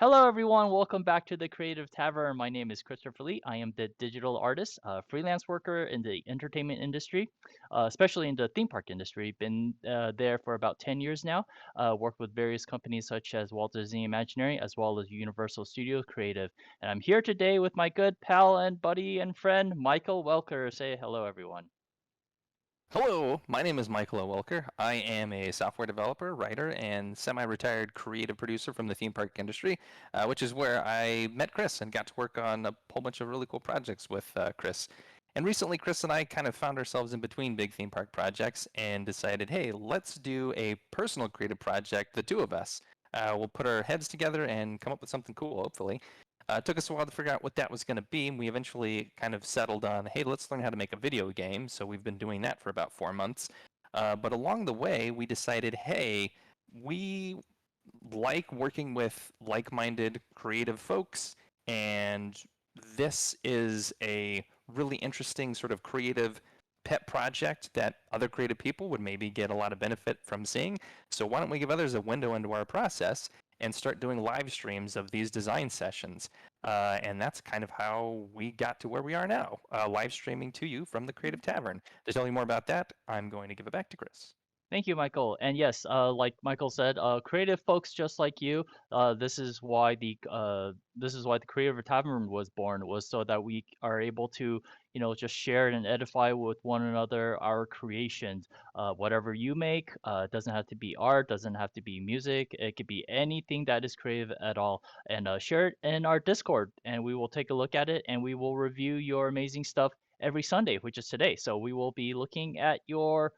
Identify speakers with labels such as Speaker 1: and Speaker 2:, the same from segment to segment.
Speaker 1: Hello, everyone. Welcome back to the Creative Tavern. My name is Christopher Lee. I am the digital artist, freelance worker in the entertainment industry, especially in the theme park industry. Been there for about 10 years now. Worked with various companies such as Walt Disney Imagineering as well as Universal Studios Creative. And I'm here today with my good pal and buddy and friend, Michael Welker. Say hello, everyone.
Speaker 2: Hello, my name is Michael O. Welker. I am a software developer, writer, and semi-retired creative producer from the theme park industry, which is where I met Chris and got to work on a whole bunch of really cool projects with Chris. And recently, Chris and I kind of found ourselves in between big theme park projects and decided, hey, let's do a personal creative project, the two of us. We'll put our heads together and come up with something cool, hopefully. It took us a while to figure out what that was going to be, and we eventually kind of settled on, hey, let's learn how to make a video game. So we've been doing that for about 4 months. But along the way, we decided, hey, we like working with like-minded creative folks, and this is a really interesting sort of creative pet project that other creative people would maybe get a lot of benefit from seeing. So why don't we give others a window into our process and start doing live streams of these design sessions? And that's kind of how we got to where we are now, live streaming to you from the Creative Tavern. To tell you more about that, I'm going to give it back to Chris.
Speaker 1: Thank you, Michael. And yes, like Michael said, creative folks just like you. This is why the Creative Tavern was born, was so that we are able to, just share and edify with one another our creations. Whatever you make, doesn't have to be art, doesn't have to be music. It could be anything that is creative at all. And share it in our Discord, and we will take a look at it, and we will review your amazing stuff every Sunday, which is today. So we will be looking at your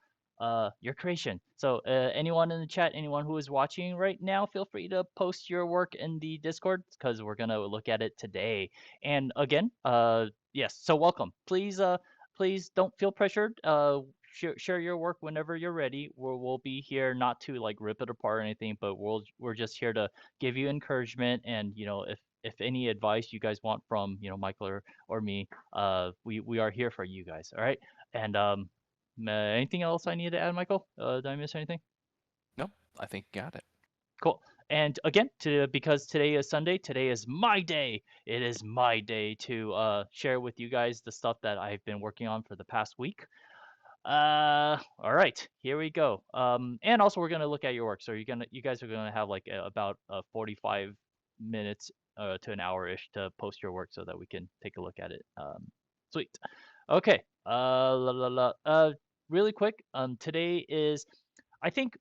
Speaker 1: creation. So anyone in the chat, anyone who is watching right now, feel free to post your work in the Discord because we're gonna look at it today. And again, yes, so welcome. Please don't feel pressured. Share your work whenever you're ready. We'll be here not to like rip it apart or anything, but we're just here to give you encouragement and if any advice you guys want from Michael or me, we are here for you guys. All right. And anything else I need to add, Michael? Did I miss anything?
Speaker 2: Nope, I think you got it.
Speaker 1: Cool. And again, because today is Sunday, today is my day. It is my day to share with you guys the stuff that I've been working on for the past week. All right, here we go. And also we're gonna look at your work. So you guys are gonna have like about 45 minutes to an hour ish to post your work so that we can take a look at it. Sweet. Okay. La, la, la. Really quick. Today is I think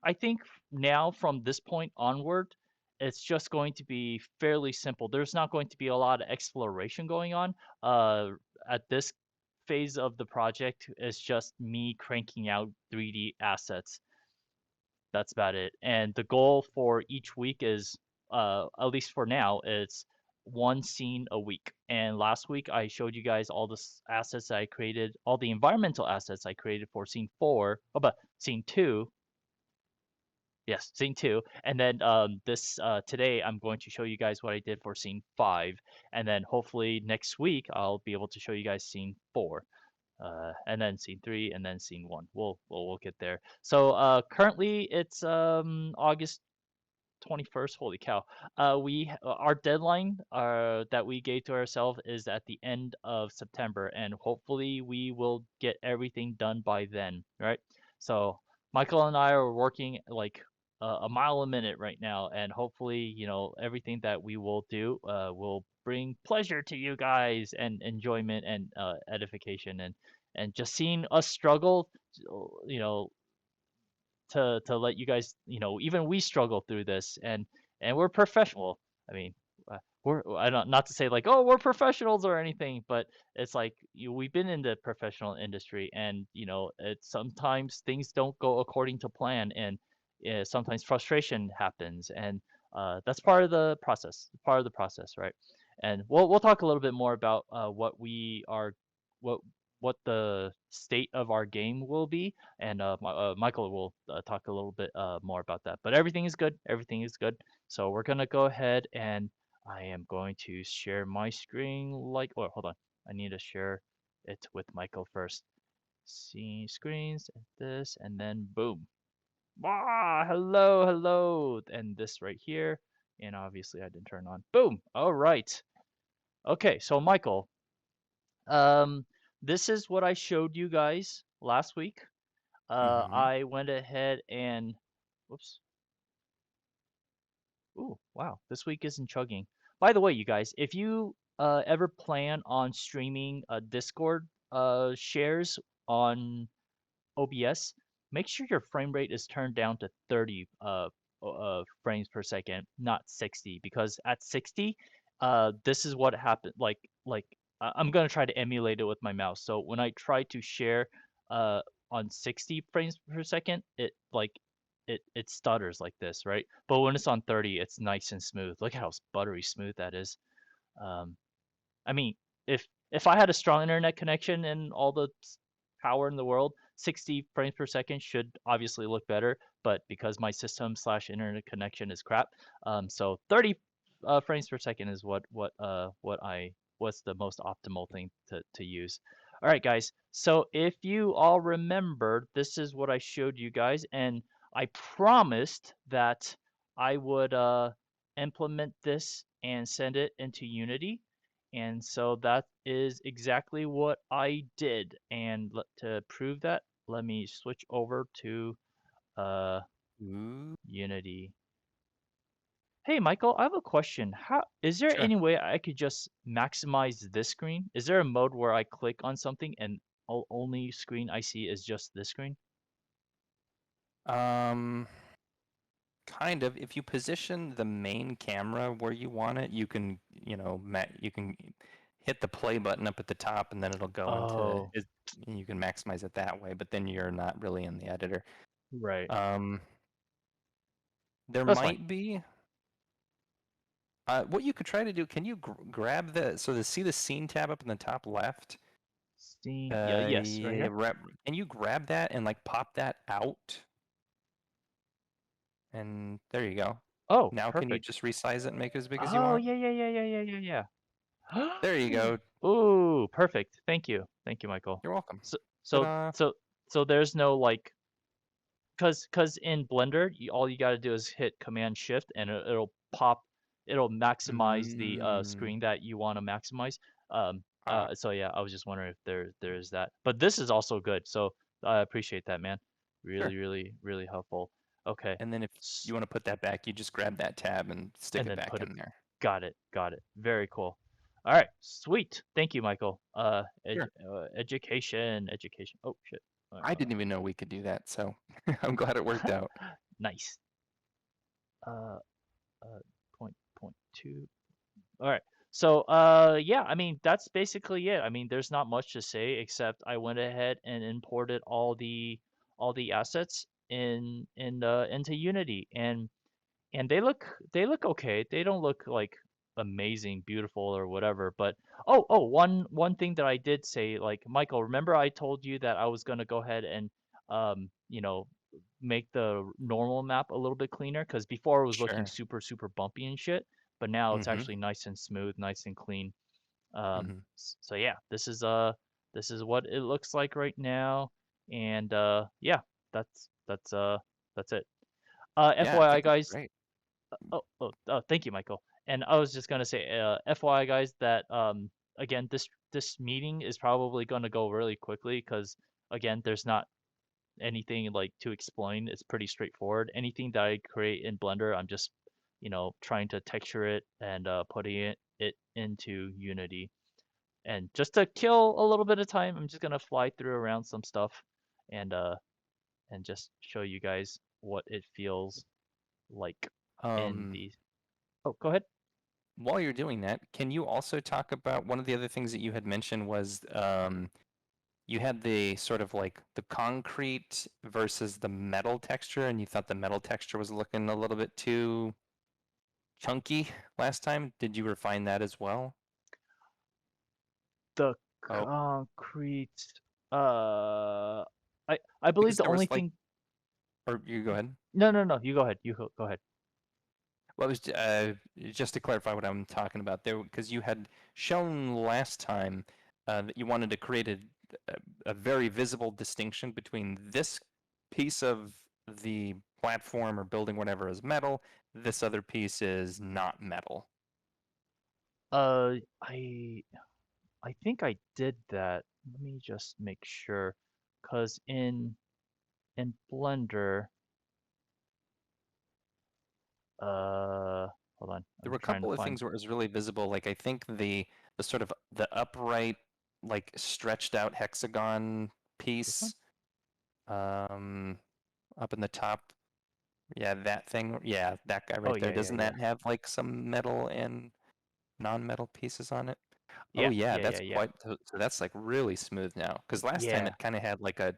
Speaker 1: now from this point onward, it's just going to be fairly simple. There's not going to be a lot of exploration going on. Uh, at this phase of the project, it's just me cranking out 3D assets. That's about it. And the goal for each week is, at least for now, it's one scene a week. And last week I showed you guys all the assets I created, all the environmental assets I created for scene four. Oh, but scene two. Yes, scene two. And then this today I'm going to show you guys what I did for scene five. And then hopefully next week I'll be able to show you guys scene four. And then scene three, and then scene one. We'll get there. So currently it's August 21st. Holy cow! Our deadline that we gave to ourselves is at the end of September, and hopefully we will get everything done by then. Right? So Michael and I are working like a mile a minute right now, and hopefully everything that we will do will bring pleasure to you guys and enjoyment and edification and just seeing us struggle, you know, to let you guys, even we struggle through this and we're professional. I mean, we're I don't not to say like oh we're professionals or anything, but it's like we've been in the professional industry and it's sometimes things don't go according to plan and sometimes frustration happens and that's part of the process, right? And we'll talk a little bit more about what what the state of our game will be and Michael will talk a little bit more about that. But everything is good. Everything is good. So we're gonna go ahead and I am going to share my screen like. Oh, hold on. I need to share it with Michael first. See screens and this, and then boom. Ah, hello, hello, and this right here. And obviously I didn't turn on. Boom. All right. Okay, so Michael, um, this is what I showed you guys last week.
Speaker 2: Mm-hmm.
Speaker 1: I went ahead and, whoops. Ooh, wow, this week isn't chugging. By the way, you guys, if you ever plan on streaming Discord shares on OBS, make sure your frame rate is turned down to 30 frames per second, not 60, because at 60, this is what happened. I'm gonna try to emulate it with my mouse. So when I try to share uh, on 60 frames per second, it stutters like this, right? But when it's on 30, it's nice and smooth. Look how buttery smooth that is. Um, I mean, if I had a strong internet connection and all the power in the world, 60 frames per second should obviously look better. But because my system slash internet connection is crap, so 30 frames per second is what's the most optimal thing to use. All right, guys. So if you all remember, this is what I showed you guys, and I promised that I would implement this and send it into Unity. And so that is exactly what I did. And to prove that, let me switch over to uh,
Speaker 2: Ooh,
Speaker 1: Unity. Hey, Michael, I have a question. How is there
Speaker 2: sure.
Speaker 1: any way I could just maximize this screen? Is there a mode where I click on something and only screen I see is just this screen?
Speaker 2: Um, kind of. If you position the main camera where you want it, you can, you can hit the play button up at the top, and then it'll go into
Speaker 1: Oh,
Speaker 2: it. You can maximize it that way, but then you're not really in the editor.
Speaker 1: right.
Speaker 2: Um, there
Speaker 1: That's fine.
Speaker 2: might be. What you could try to do, can you grab see the scene tab up in the top left?
Speaker 1: Steam. Yeah, yes, right
Speaker 2: Yeah,
Speaker 1: here.
Speaker 2: can you grab that and like pop that out? And there you go.
Speaker 1: Oh,
Speaker 2: Now can you
Speaker 1: perfect.
Speaker 2: just resize it and make it as big as you
Speaker 1: Oh,
Speaker 2: want?
Speaker 1: yeah, yeah, yeah, yeah, yeah, yeah, yeah.
Speaker 2: There you go.
Speaker 1: Ooh, perfect. Thank you. Thank you, Michael.
Speaker 2: You're welcome.
Speaker 1: So so
Speaker 2: Ta-da.
Speaker 1: so so there's no like cuz in Blender, all you got to do is hit Command Shift and it'll pop it'll maximize the
Speaker 2: Mm,
Speaker 1: screen that you want to maximize.
Speaker 2: ah,
Speaker 1: So yeah, I was just wondering if there's that. But this is also good. So I appreciate that, man.
Speaker 2: sure.
Speaker 1: Really, really, really helpful. Okay.
Speaker 2: And then if
Speaker 1: S-
Speaker 2: you want to put that back, you just grab that tab and stick
Speaker 1: And
Speaker 2: it
Speaker 1: then
Speaker 2: back
Speaker 1: put it.
Speaker 2: in there.
Speaker 1: Got it. Got it. Very cool. All right. Sweet. Thank you, Michael.
Speaker 2: Sure.
Speaker 1: Education. Education. Oh shit.
Speaker 2: I didn't even know we could do that, so I'm glad it worked out.
Speaker 1: Nice. Uh, uh, point two. All right. So, yeah, I mean, that's basically it. I mean, there's not much to say except I went ahead and imported all the assets into Unity, and they look okay. They don't look like amazing, beautiful or whatever. But one thing that I did say, like Michael, remember I told you that I was gonna go ahead and um, you know, make the normal map a little bit cleaner because before it was looking
Speaker 2: Sure.
Speaker 1: super super bumpy and shit, but now it's
Speaker 2: Mm-hmm.
Speaker 1: actually nice and smooth, nice and clean.
Speaker 2: Mm-hmm.
Speaker 1: So yeah, this is what it looks like right now, and yeah, that's it.
Speaker 2: Yeah, I
Speaker 1: FYI,
Speaker 2: think it's
Speaker 1: guys,
Speaker 2: great.
Speaker 1: thank you, Michael. And I was just gonna say, FYI, guys, that again, this meeting is probably gonna go really quickly because again, there's not anything like to explain. It's pretty straightforward. Anything that I create in Blender, I'm just, trying to texture it and putting it into Unity. And just to kill a little bit of time, I'm just gonna fly through around some stuff and just show you guys what it feels like in
Speaker 2: Um,
Speaker 1: the. Oh, go ahead.
Speaker 2: while you're doing that, can you also talk about one of the other things that you had mentioned was you had the sort of like the concrete versus the metal texture, and you thought the metal texture was looking a little bit too chunky last time. Did you refine that as well?
Speaker 1: The
Speaker 2: Oh,
Speaker 1: concrete. Uh, I believe
Speaker 2: because
Speaker 1: the
Speaker 2: there
Speaker 1: only
Speaker 2: was like,
Speaker 1: thing.
Speaker 2: or you go ahead.
Speaker 1: No, no, no. You go ahead. Go ahead.
Speaker 2: Well, it was just to clarify what I'm talking about there, because you had shown last time that you wanted to create a very visible distinction between this piece of the platform or building whatever is metal. This other piece is not metal.
Speaker 1: Uh, I I think I did that. Let me just make sure, cause in Blender, uh, hold on,
Speaker 2: There were
Speaker 1: I'm
Speaker 2: a
Speaker 1: trying to
Speaker 2: couple of
Speaker 1: find
Speaker 2: things where it was really visible. Like I think the sort of the upright, like stretched out hexagon
Speaker 1: this one.
Speaker 2: piece, um, up in the top. Yeah, that thing. Yeah, that guy
Speaker 1: Oh
Speaker 2: right there.
Speaker 1: yeah, yeah,
Speaker 2: Doesn't
Speaker 1: yeah,
Speaker 2: that have like some metal and non-metal pieces on it? Oh
Speaker 1: yeah,
Speaker 2: yeah,
Speaker 1: yeah, yeah,
Speaker 2: that's
Speaker 1: yeah,
Speaker 2: quite so that's like really smooth now. Because last time
Speaker 1: yeah.
Speaker 2: it kind of had like a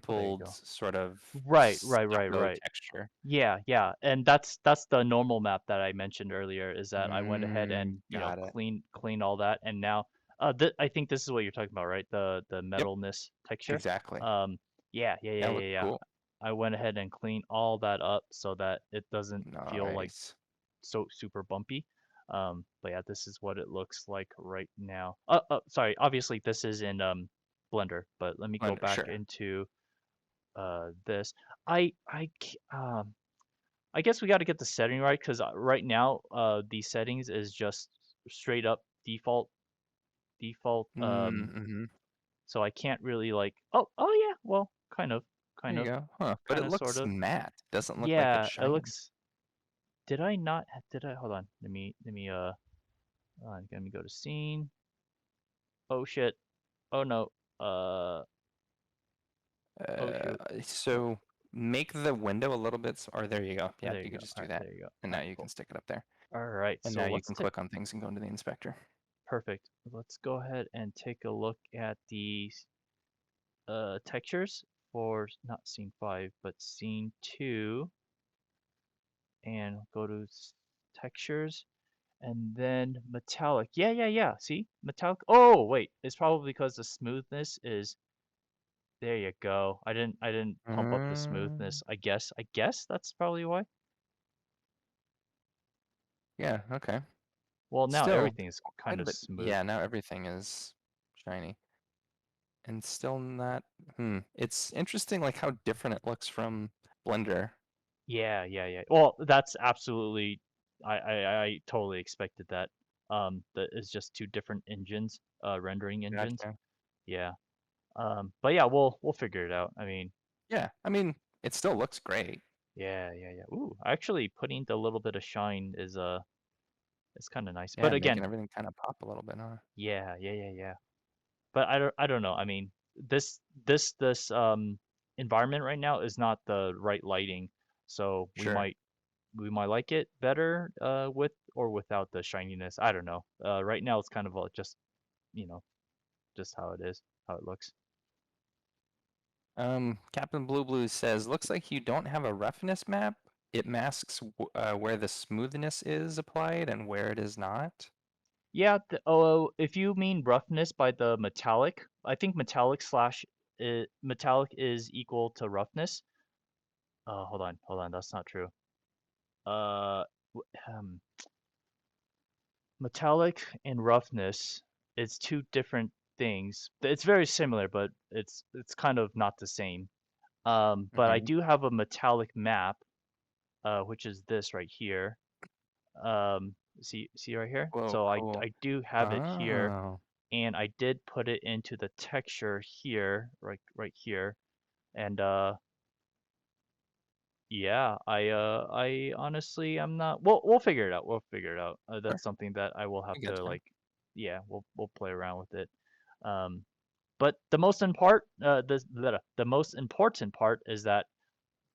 Speaker 1: Oh, there you
Speaker 2: dimpled
Speaker 1: go.
Speaker 2: sort of
Speaker 1: Right, right, right,
Speaker 2: stucco
Speaker 1: right.
Speaker 2: texture.
Speaker 1: Yeah, yeah, and that's the normal map that I mentioned earlier. Is that I went ahead and
Speaker 2: Got it.
Speaker 1: clean all that, and now I think this is what you're talking about, right? The
Speaker 2: Yep,
Speaker 1: metalness texture.
Speaker 2: exactly.
Speaker 1: Um, yeah, yeah, yeah,
Speaker 2: That
Speaker 1: yeah,
Speaker 2: looks
Speaker 1: yeah.
Speaker 2: cool.
Speaker 1: I went ahead and cleaned all that up so that it doesn't feel like
Speaker 2: Nice.
Speaker 1: so super bumpy. But yeah, this is what it looks like right now. Sorry, obviously this is in Blender, but let me go back
Speaker 2: Sure.
Speaker 1: into this. I guess we got to get the setting right because right now the settings is just straight up default.
Speaker 2: Mm-hmm.
Speaker 1: So I can't really like. Oh yeah, well,
Speaker 2: There
Speaker 1: kind
Speaker 2: you
Speaker 1: of,
Speaker 2: go. Huh. But
Speaker 1: kind
Speaker 2: it
Speaker 1: of, sort
Speaker 2: looks
Speaker 1: of.
Speaker 2: matte. Doesn't look like it's
Speaker 1: Yeah, it
Speaker 2: shiny.
Speaker 1: looks. Did I not? Did I? Hold on. Let me. Let me go to scene. Oh shit. Oh no. Uh. Oh shoot.
Speaker 2: So make the window a little bit, or there you go. Yeah,
Speaker 1: There you
Speaker 2: you
Speaker 1: go.
Speaker 2: could just
Speaker 1: All
Speaker 2: do
Speaker 1: right.
Speaker 2: that.
Speaker 1: There you go.
Speaker 2: And
Speaker 1: All
Speaker 2: now
Speaker 1: right.
Speaker 2: you can
Speaker 1: Cool.
Speaker 2: stick it up there.
Speaker 1: All right.
Speaker 2: And
Speaker 1: So
Speaker 2: now you
Speaker 1: let's
Speaker 2: can
Speaker 1: take.
Speaker 2: click on things and go into the inspector.
Speaker 1: Perfect. Let's go ahead and take a look at the textures for not scene 5 but scene 2, and go to textures and then metallic. Yeah, yeah, yeah. See? Metallic. Oh, wait. It's probably because the smoothness is there you go. I didn't pump up the
Speaker 2: Mm,
Speaker 1: smoothness. I guess that's probably why.
Speaker 2: yeah, okay.
Speaker 1: Well, now
Speaker 2: Still,
Speaker 1: everything is
Speaker 2: quite
Speaker 1: kind
Speaker 2: a
Speaker 1: of
Speaker 2: bit.
Speaker 1: smooth.
Speaker 2: Yeah, now everything is shiny. And still not. It's interesting, like how different it looks from Blender.
Speaker 1: Yeah, yeah, yeah. Well, that's absolutely I totally expected that. That is just two different engines, rendering engines.
Speaker 2: Gotcha.
Speaker 1: Yeah. But yeah, we'll figure it out. I mean,
Speaker 2: Yeah, I mean, it still looks great.
Speaker 1: yeah, yeah, yeah. Ooh, actually putting the little bit of shine is kind of nice. But
Speaker 2: Yeah,
Speaker 1: again,
Speaker 2: making everything kind of pop a little bit, huh?
Speaker 1: yeah, yeah, yeah, yeah. But I don't know. I mean, this environment right now is not the right lighting, so
Speaker 2: Sure.
Speaker 1: we might like it better with or without the shininess. I don't know. Right now it's kind of just you know just how it is, how it looks.
Speaker 2: Captain Blue Blue says, looks like you don't have a roughness map. It masks where the smoothness is applied and where it is not.
Speaker 1: Yeah. Oh, if you mean roughness by the metallic, I think metallic is equal to roughness. Hold on. That's not true. Uh, um, Metallic and roughness is two different things. It's very similar, but it's kind of not the same. But I
Speaker 2: Mm-hmm.
Speaker 1: do have a metallic map, which is this right here. See right here.
Speaker 2: Whoa,
Speaker 1: So
Speaker 2: cool.
Speaker 1: I do have it here,
Speaker 2: Oh.
Speaker 1: and I did put it into the texture here, right here, and yeah, I honestly I'm not. We'll figure it out. We'll figure it out.
Speaker 2: Sure.
Speaker 1: That's something that I will have
Speaker 2: I
Speaker 1: to
Speaker 2: get you.
Speaker 1: like. Yeah, we'll play around with it. Um, but the most important part is that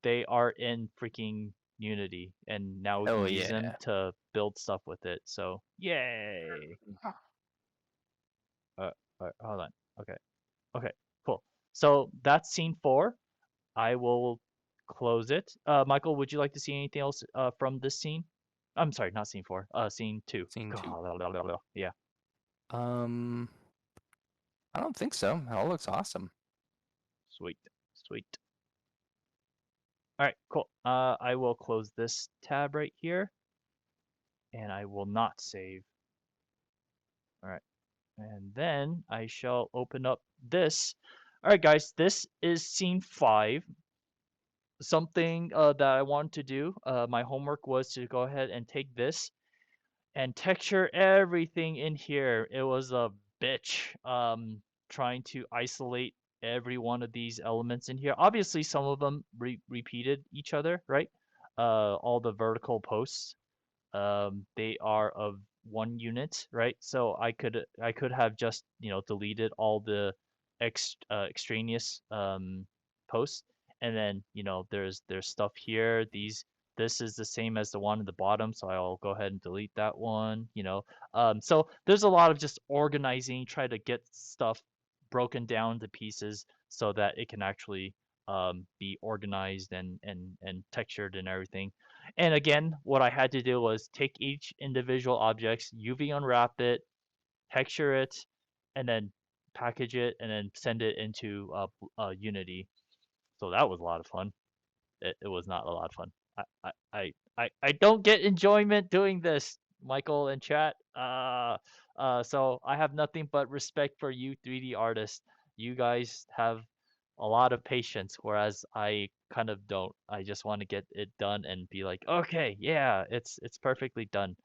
Speaker 1: they are in freaking Unity, and now we
Speaker 2: Oh
Speaker 1: can use them
Speaker 2: yeah.
Speaker 1: to build stuff with it. So yay! Uh, hold on. Okay, okay, cool. So that's scene 4. I will close it. Michael, would you like to see anything else from this scene? I'm sorry, not scene 4. Scene 2.
Speaker 2: Scene two.
Speaker 1: Yeah,
Speaker 2: Um, I don't think so. It all looks awesome.
Speaker 1: sweet, sweet. All right, cool. I will close this tab right here, and I will not save. All right, and then I shall open up this. All right, guys, this is scene 5. something that I wanted to do, my homework was to go ahead and take this and texture everything in here. It was a bitch, trying to isolate every one of these elements in here. Obviously, some of them repeated each other, right? All the vertical posts, they are of one unit, right? So I could have just deleted all the extraneous posts, and then there's stuff here. This is the same as the one at the bottom, so I'll go ahead and delete that one. So there's a lot of just organizing, try to get stuff broken down to pieces so that it can actually be organized and textured and everything. And again, what I had to do was take each individual objects, UV unwrap it, texture it, and then package it, and then send it into Unity. So that was a lot of fun. It was not a lot of fun. I don't get enjoyment doing this, Michael and chat. So I have nothing but respect for you 3D artists. You guys have a lot of patience, whereas I kind of don't. I just want to get it done and be like, okay, yeah, it's perfectly done.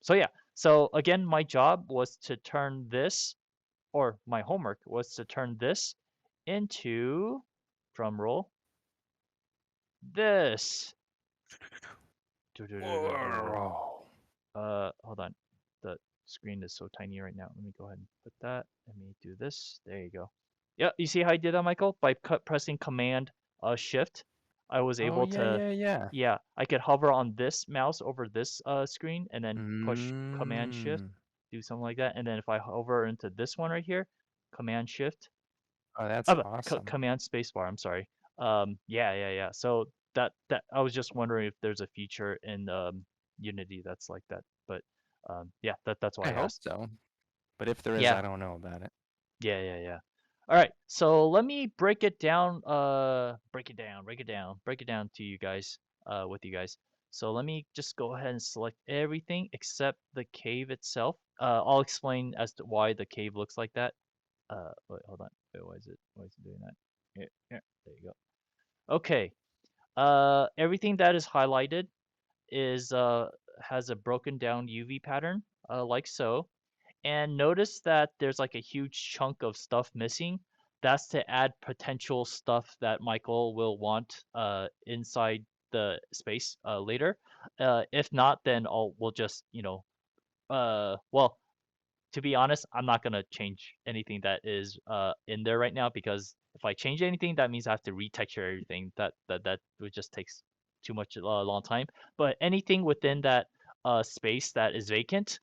Speaker 1: So yeah. So again, my job was to turn this, or my homework was to turn this into, drum roll, this.
Speaker 2: Whoa.
Speaker 1: Hold on. The screen is so tiny right now. Let me go ahead and put that. Let me do this. There you go. Yeah, you see how I did that, Michael? By pressing Command Shift, I was
Speaker 2: Oh
Speaker 1: able
Speaker 2: yeah,
Speaker 1: to,
Speaker 2: yeah, yeah.
Speaker 1: yeah, I could hover on this mouse over this screen and then push Command Shift,
Speaker 2: Mm.
Speaker 1: do something like that. And then if I hover into this one right here, Command Shift,
Speaker 2: Oh, that's awesome.
Speaker 1: Command Spacebar. I'm sorry. Yeah. So that I was just wondering if there's a feature in Unity that's like that. But yeah, that's
Speaker 2: I
Speaker 1: why I
Speaker 2: hope
Speaker 1: asked.
Speaker 2: so. But if there is,
Speaker 1: Yeah,
Speaker 2: I don't know about it.
Speaker 1: yeah. All right, so let me break it down. Break it down to you guys. With you guys. So let me just go ahead and select everything except the cave itself. I'll explain as to why the cave looks like that. Wait, hold on. Wait, why is it doing that? Here, there you go. Okay. Everything that is highlighted is has a broken down UV pattern, like so. And notice that there's like a huge chunk of stuff missing. That's to add potential stuff that Michael will want inside the space later. If not, then we'll just, well, to be honest, I'm not gonna change anything that is in there right now, because if I change anything, that means I have to retexture everything. That would just takes too much long time. But anything within that space that is vacant,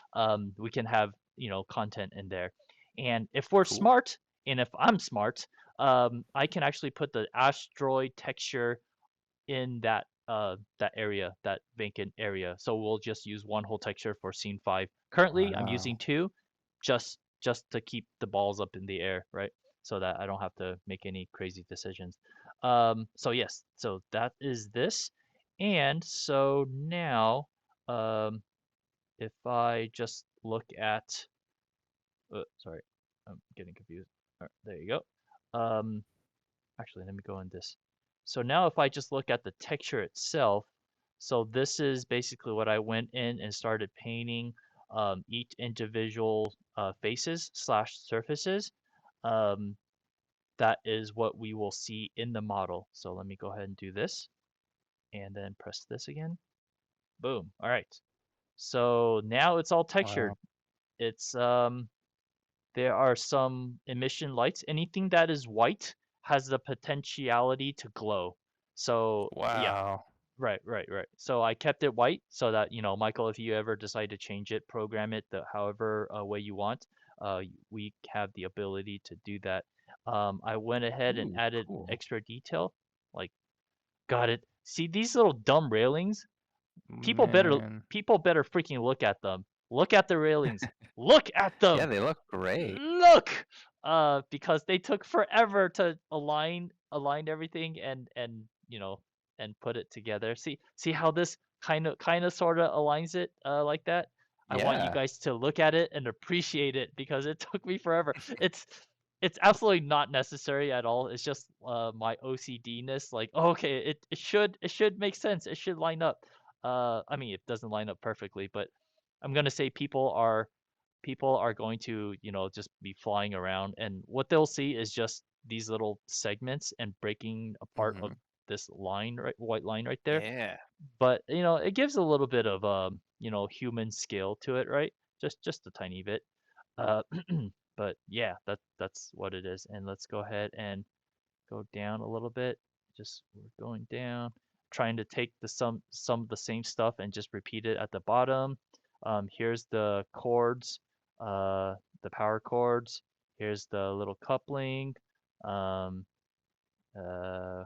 Speaker 1: we can have content in there. And if we're
Speaker 2: Cool.
Speaker 1: smart, and if I'm smart, I can actually put the asteroid texture in that area, that vacant area. So we'll just use one whole texture for scene 5. Currently, I'm using
Speaker 2: Wow.
Speaker 1: two, just to keep the balls up in the air, right? So that I don't have to make any crazy decisions. So yes, so that is this. And so now, if I just look at, sorry, I'm getting confused. All right, there you go. Actually, let me go in this. So now if I just look at the texture itself, so this is basically what I went in and started painting each individual faces slash surfaces. Um, that is what we will see in the model. So let me go ahead and do this and then press this again. Boom. All right. So now it's all textured.
Speaker 2: Wow.
Speaker 1: It's there are some emission lights. Anything that is white has the potentiality to glow. So yeah,
Speaker 2: Wow.
Speaker 1: right. So I kept it white so that, Michael, if you ever decide to change it, program it however way you want, we have the ability to do that. I went ahead and
Speaker 2: Ooh,
Speaker 1: added
Speaker 2: cool.
Speaker 1: extra detail, like, got it. See these little dumb railings? People better
Speaker 2: Man.
Speaker 1: people better freaking look at them. Look at the railings. Look at
Speaker 2: Yeah,
Speaker 1: them.
Speaker 2: they look great.
Speaker 1: Look, because they took forever to align everything and put it together. See how this kind of sort of aligns it like that. I want you
Speaker 2: Yeah.
Speaker 1: guys to look at it and appreciate it because it took me forever. it's absolutely not necessary at all. It's just my OCD-ness. Like, oh, okay, it should make sense. It should line up. I mean, it doesn't line up perfectly, but I'm gonna say people are going to, just be flying around, and what they'll see is just these little segments and breaking apart of
Speaker 2: Hmm.
Speaker 1: this line, right, white line right there.
Speaker 2: Yeah.
Speaker 1: But it gives a little bit of human scale to it, right? Just a tiny bit. Uh, but yeah, that's what it is. And let's go ahead and go down a little bit. Just we're going down, trying to take some of the same stuff and just repeat it at the bottom. Here's the chords, the power chords. Here's the little coupling. Um, uh,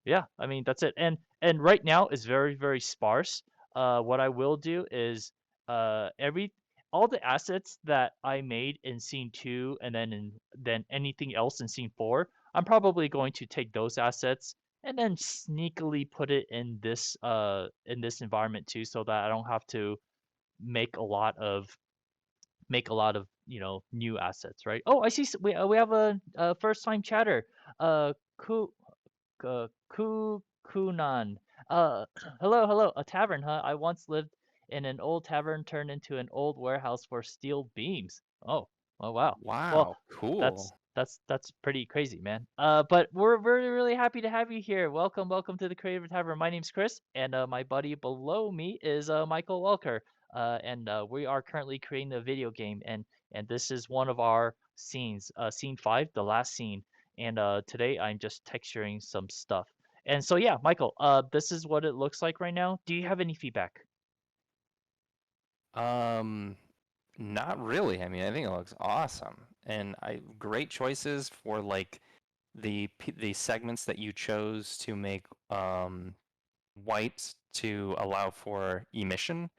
Speaker 1: yeah, I mean that's it. And right now it's very, very sparse. What I will do is every all the assets that I made in scene 2 and then anything else in scene 4, I'm probably going to take those assets and then sneakily put it in this environment too, so that I don't have to make a lot of new assets, right? Oh, I see we have a first time chatter. Uh Kunan. Hello, hello. A tavern, huh? I once lived in an old tavern turned into an old warehouse for steel beams. Oh, wow. Well,
Speaker 2: Wow.
Speaker 1: that's
Speaker 2: Cool.
Speaker 1: that's that's pretty crazy, man. But we're really, really happy to have you here. Welcome, welcome to the Creative Tavern. My name's Chris, and my buddy below me is Michael Welker. And we are currently creating a video game, and this is one of our scenes, scene 5, the last scene. And today I'm just texturing some stuff. And so yeah, Michael, this is what it looks like right now. Do you have any feedback?
Speaker 2: Um, Not really. I mean, I think it looks awesome, and I great choices for like the segments that you chose to make white to allow for emission.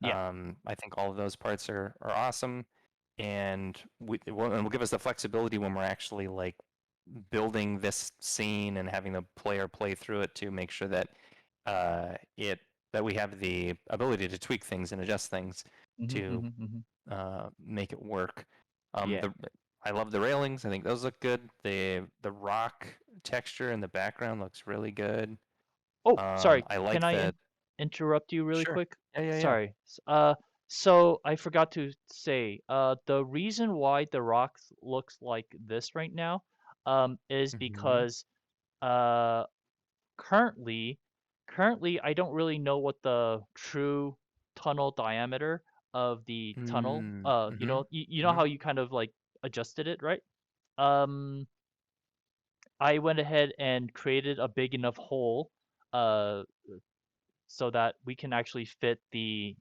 Speaker 1: Yeah.
Speaker 2: I think all of those parts are awesome, and will give us the flexibility when we're actually like building this scene and having the player play through it to make sure that it that we have the ability to tweak things and adjust things
Speaker 1: Hmm,
Speaker 2: to
Speaker 1: hmm, hmm.
Speaker 2: make it work.
Speaker 1: Yeah.
Speaker 2: The I love the railings. I think those look good. The rock texture in the background looks really good.
Speaker 1: Oh, sorry.
Speaker 2: I
Speaker 1: Can
Speaker 2: like
Speaker 1: I
Speaker 2: that.
Speaker 1: interrupt you really
Speaker 2: Sure.
Speaker 1: quick?
Speaker 2: Yeah, yeah, yeah.
Speaker 1: Sorry. So I forgot to say, the reason why the rock looks like this right now, is
Speaker 2: Hmm.
Speaker 1: because uh, currently, currently I don't really know what the true tunnel diameter of the tunnel.
Speaker 2: Mm, mm-hmm.
Speaker 1: You know
Speaker 2: Mm-hmm.
Speaker 1: how you kind of like adjusted it, right? Um, I went ahead and created a big enough hole, uh, so that we can actually fit the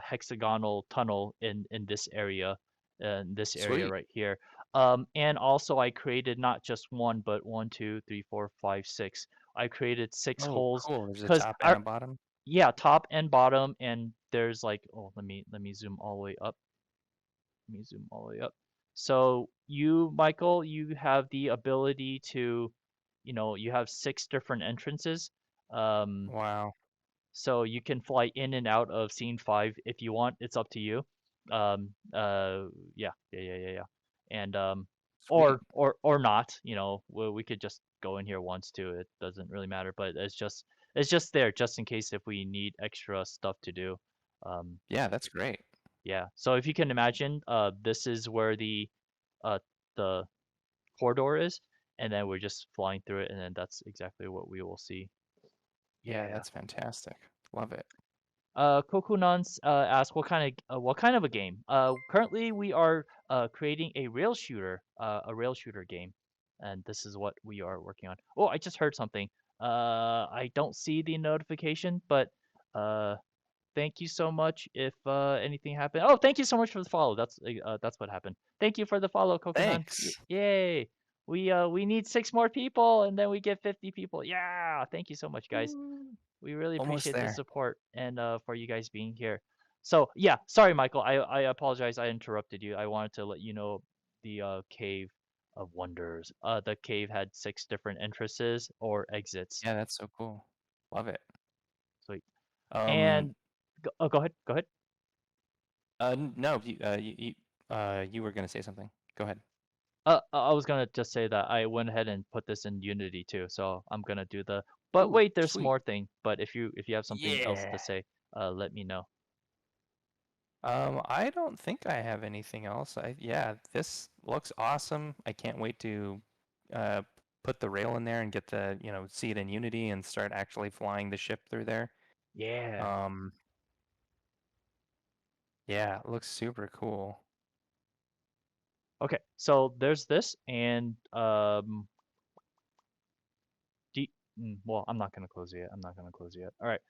Speaker 1: hexagonal tunnel in this area
Speaker 2: Sweet.
Speaker 1: right here. And also I created not just one, but one, two, three, four, five, six. I created six
Speaker 2: Oh,
Speaker 1: holes
Speaker 2: cool. There's a
Speaker 1: because
Speaker 2: top and
Speaker 1: our
Speaker 2: a bottom.
Speaker 1: yeah, top and bottom, and there's like, oh, let me zoom all the way up. Let me zoom all the way up. So you, Michael, you have the ability to, you have six different entrances. Um,
Speaker 2: Wow.
Speaker 1: so you can fly in and out of scene 5 if you want. It's up to you. Um, uh, yeah. And
Speaker 2: Sweet.
Speaker 1: or not. We could just go in here once too. It doesn't really matter. But it's just there just in case if we need extra stuff to do. Um,
Speaker 2: Yeah, that's great.
Speaker 1: yeah. So if you can imagine, this is where uh the corridor is, and then we're just flying through it, and then that's exactly what we will see.
Speaker 2: Yeah,
Speaker 1: Yeah.
Speaker 2: that's fantastic. Love it.
Speaker 1: Kokunans asks what kind of a game? Currently we are creating a rail shooter game, and this is what we are working on. Oh, I just heard something. I don't see the notification, but uh, thank you so much if anything happened. Oh, thank you so much for the follow. That's what happened. Thank you for the follow, Kokunan.
Speaker 2: Thanks.
Speaker 1: Yay! We need 6 more people, and then we get 50 people. Yeah! Thank you so much, guys.
Speaker 2: Woo.
Speaker 1: We really
Speaker 2: Almost
Speaker 1: appreciate the
Speaker 2: there.
Speaker 1: support and for you guys being here. So yeah, sorry, Michael. I apologize. I interrupted you. I wanted to let you know the Cave of Wonders. The cave had 6 different entrances or exits.
Speaker 2: Yeah, that's so cool. Love it.
Speaker 1: Sweet.
Speaker 2: Um,
Speaker 1: And go ahead. Go ahead.
Speaker 2: no, you were gonna say something. Go ahead.
Speaker 1: I was gonna just say that I went ahead and put this in Unity too, so I'm gonna do the. But
Speaker 2: Ooh,
Speaker 1: wait, there's
Speaker 2: sweet.
Speaker 1: more thing. But if you have something else to
Speaker 2: Yeah.
Speaker 1: say, let me know.
Speaker 2: I don't think I have anything else. Yeah, this looks awesome. I can't wait to uh, put the rail in there and get to, see it in Unity and start actually flying the ship through there.
Speaker 1: Yeah.
Speaker 2: Um, yeah, it looks super cool.
Speaker 1: Okay, so there's this, and well, I'm not gonna close it yet. I'm not gonna close it yet. All right.
Speaker 2: Okay.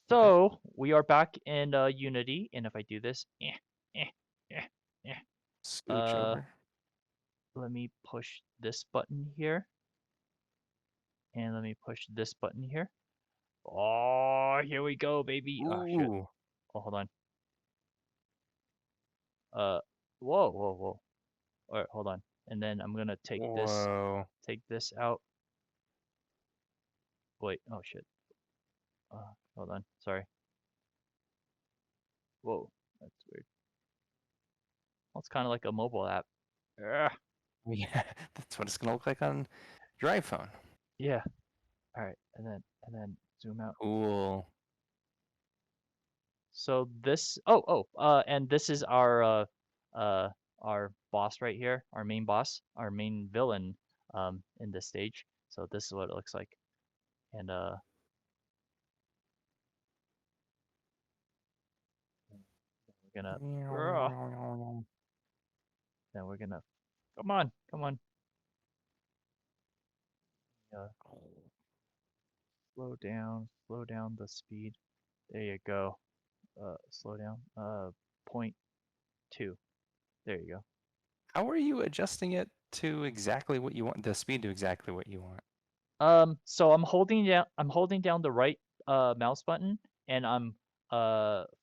Speaker 1: So we are back in Unity, and if I do this, eh, eh, eh,
Speaker 2: Scooch
Speaker 1: uh,
Speaker 2: over.
Speaker 1: let me push this button here, and let me push this button here. Oh, here we go, baby. Oh shit.
Speaker 2: Ooh.
Speaker 1: Oh, hold on. Uh, whoa, whoa, whoa. All right, hold on. And then I'm gonna
Speaker 2: Whoa.
Speaker 1: take this out. Wait. Oh shit. Hold on. Sorry. Whoa, that's weird. Well, it's kind of like a mobile app. Ugh.
Speaker 2: Yeah, that's what it's gonna look like on your iPhone.
Speaker 1: Yeah. All right, and then zoom out.
Speaker 2: Cool.
Speaker 1: So this. And this is uh, our boss right here, our main boss, our main villain, in this stage. So this is what it looks like, and we're gonna. Ugh, then we're gonna. Come on, come on. Uh, slow down the speed. There you go. Slow down. Point two. There you go.
Speaker 2: How are you adjusting it to exactly what you want, the speed to exactly what you want?
Speaker 1: So I'm holding down the right mouse button, and I'm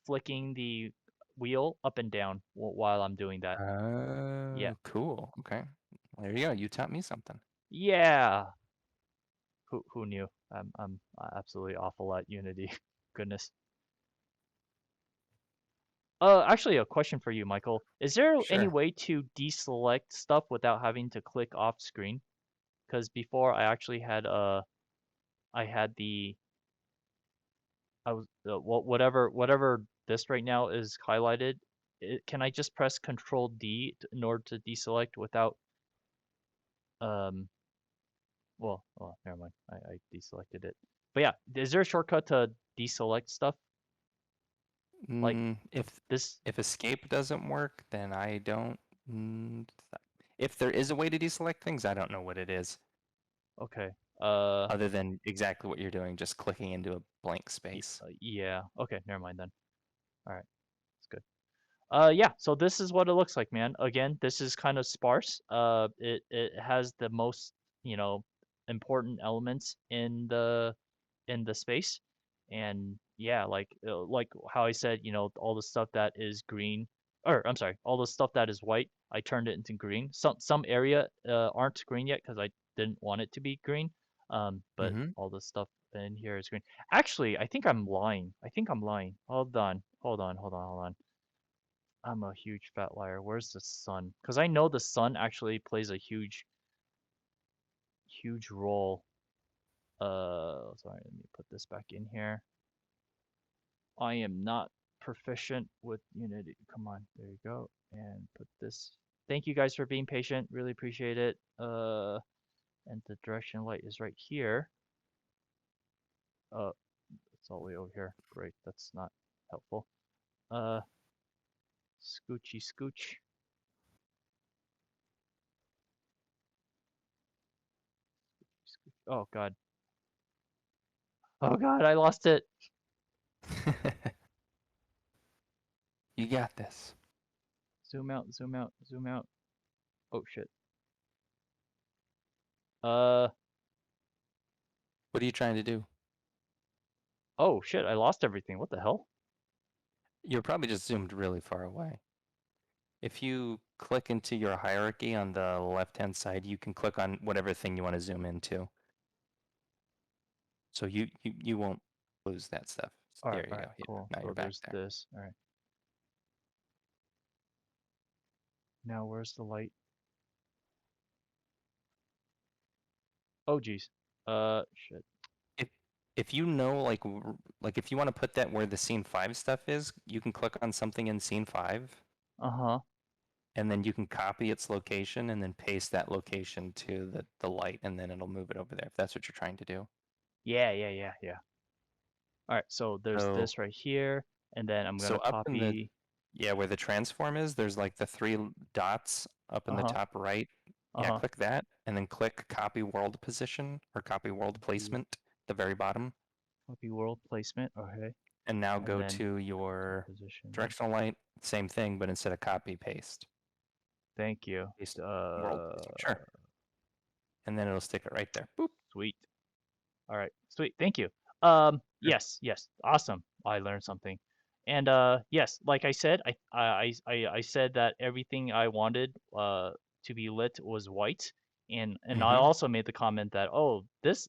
Speaker 1: flicking the wheel up and down while I'm doing that. Yeah.
Speaker 2: Oh, cool. Okay. There you go. You taught me something.
Speaker 1: Yeah. Who knew? I'm absolutely awful at Unity. Goodness. Actually, a question for you, Michael. Is there any
Speaker 2: Sure.
Speaker 1: way to deselect stuff without having to click off screen? Because before I actually had I had the I was whatever this right now is highlighted. Can I just press Control D in order to deselect without um well, never mind. I deselected it. But yeah, is there a shortcut to deselect stuff like
Speaker 2: Mm, if
Speaker 1: this?
Speaker 2: if escape doesn't work, then I don't. Mm, if there is a way to deselect things, I don't know what it is,
Speaker 1: Okay.
Speaker 2: other than exactly what you're doing, just clicking into a blank space.
Speaker 1: Yeah. Okay, never mind then. All right, that's good. Yeah, so this is what it looks like, man. Again, this is kind of sparse. It has the most, you know, important elements in the space, and yeah, like how I said, all the stuff that is green, or I'm sorry, all the stuff that is white, I turned it into green. Some area aren't green yet because I didn't want it to be green. But
Speaker 2: Mm-hmm.
Speaker 1: all the stuff in here is green. Actually, I think I'm lying. I think I'm lying. Hold on. I'm a huge fat liar. Where's the sun? Because I know the sun actually plays a huge role. Sorry, let me put this back in here. I am not proficient with Unity. Come on, there you go. And put this. Thank you guys for being patient. Really appreciate it. And the direction light is right here. It's all the way over here. Great, that's not helpful. Uh, Scoochy scooch. Oh God. Oh God, I lost it.
Speaker 2: You got this.
Speaker 1: Zoom out, zoom out, zoom out. Oh shit. Uh,
Speaker 2: What are you trying to do?
Speaker 1: oh shit, I lost everything. What the hell?
Speaker 2: You're probably just zoomed really far away. If you click into your hierarchy on the left-hand side, you can click on whatever thing you want to zoom into. So you won't lose that stuff. There you
Speaker 1: All right,
Speaker 2: go. Yeah,
Speaker 1: cool.
Speaker 2: now
Speaker 1: So
Speaker 2: you're back
Speaker 1: there's
Speaker 2: there.
Speaker 1: this. All right. Now where's the light? Oh geez. Shit.
Speaker 2: If if you know like if you want to put that where the scene 5 stuff is, you can click on something in scene 5
Speaker 1: Uh-huh.
Speaker 2: and then you can copy its location and then paste that location to the light and then it'll move it over there if that's what you're trying to do.
Speaker 1: Yeah, yeah, yeah, yeah. All right, so there's
Speaker 2: So
Speaker 1: this right here, and then I'm
Speaker 2: so
Speaker 1: gonna
Speaker 2: up in the
Speaker 1: copy.
Speaker 2: yeah, where the transform is, there's like the three dots up in the
Speaker 1: Uh-huh.
Speaker 2: top right. Yeah,
Speaker 1: Uh-huh.
Speaker 2: click that and then click copy world position or copy world
Speaker 1: Copy,
Speaker 2: placement, the very bottom.
Speaker 1: copy world placement. Okay.
Speaker 2: And now
Speaker 1: And
Speaker 2: go
Speaker 1: then
Speaker 2: to
Speaker 1: copy
Speaker 2: your
Speaker 1: position.
Speaker 2: directional light, same thing, but instead of copy, paste.
Speaker 1: Thank you.
Speaker 2: Paste world
Speaker 1: Uh,
Speaker 2: placement. Sure. And then it'll stick it right there. Boop.
Speaker 1: Sweet. All right. Sweet. Thank you.
Speaker 2: Sure.
Speaker 1: Yes, yes. Awesome. I learned something. And yes, like I said, I said that everything I wanted to be lit was white, and I
Speaker 2: Mm-hmm.
Speaker 1: also made the comment that, oh, this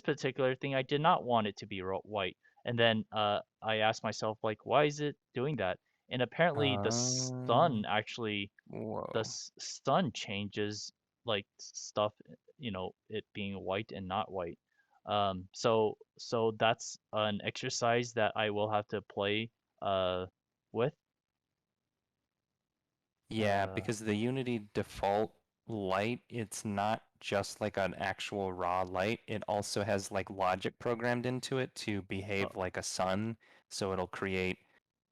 Speaker 1: particular thing I did not want it to be white. And then I asked myself, like, why is it doing that? And apparently the sun actually,
Speaker 2: Whoa.
Speaker 1: sun changes like stuff, it being white and not white. So that's an exercise that I will have to play uh with.
Speaker 2: Yeah,
Speaker 1: Uh,
Speaker 2: because the Unity default light, it's not just like an actual raw light. It also has like logic programmed into it to behave like a sun. So it'll create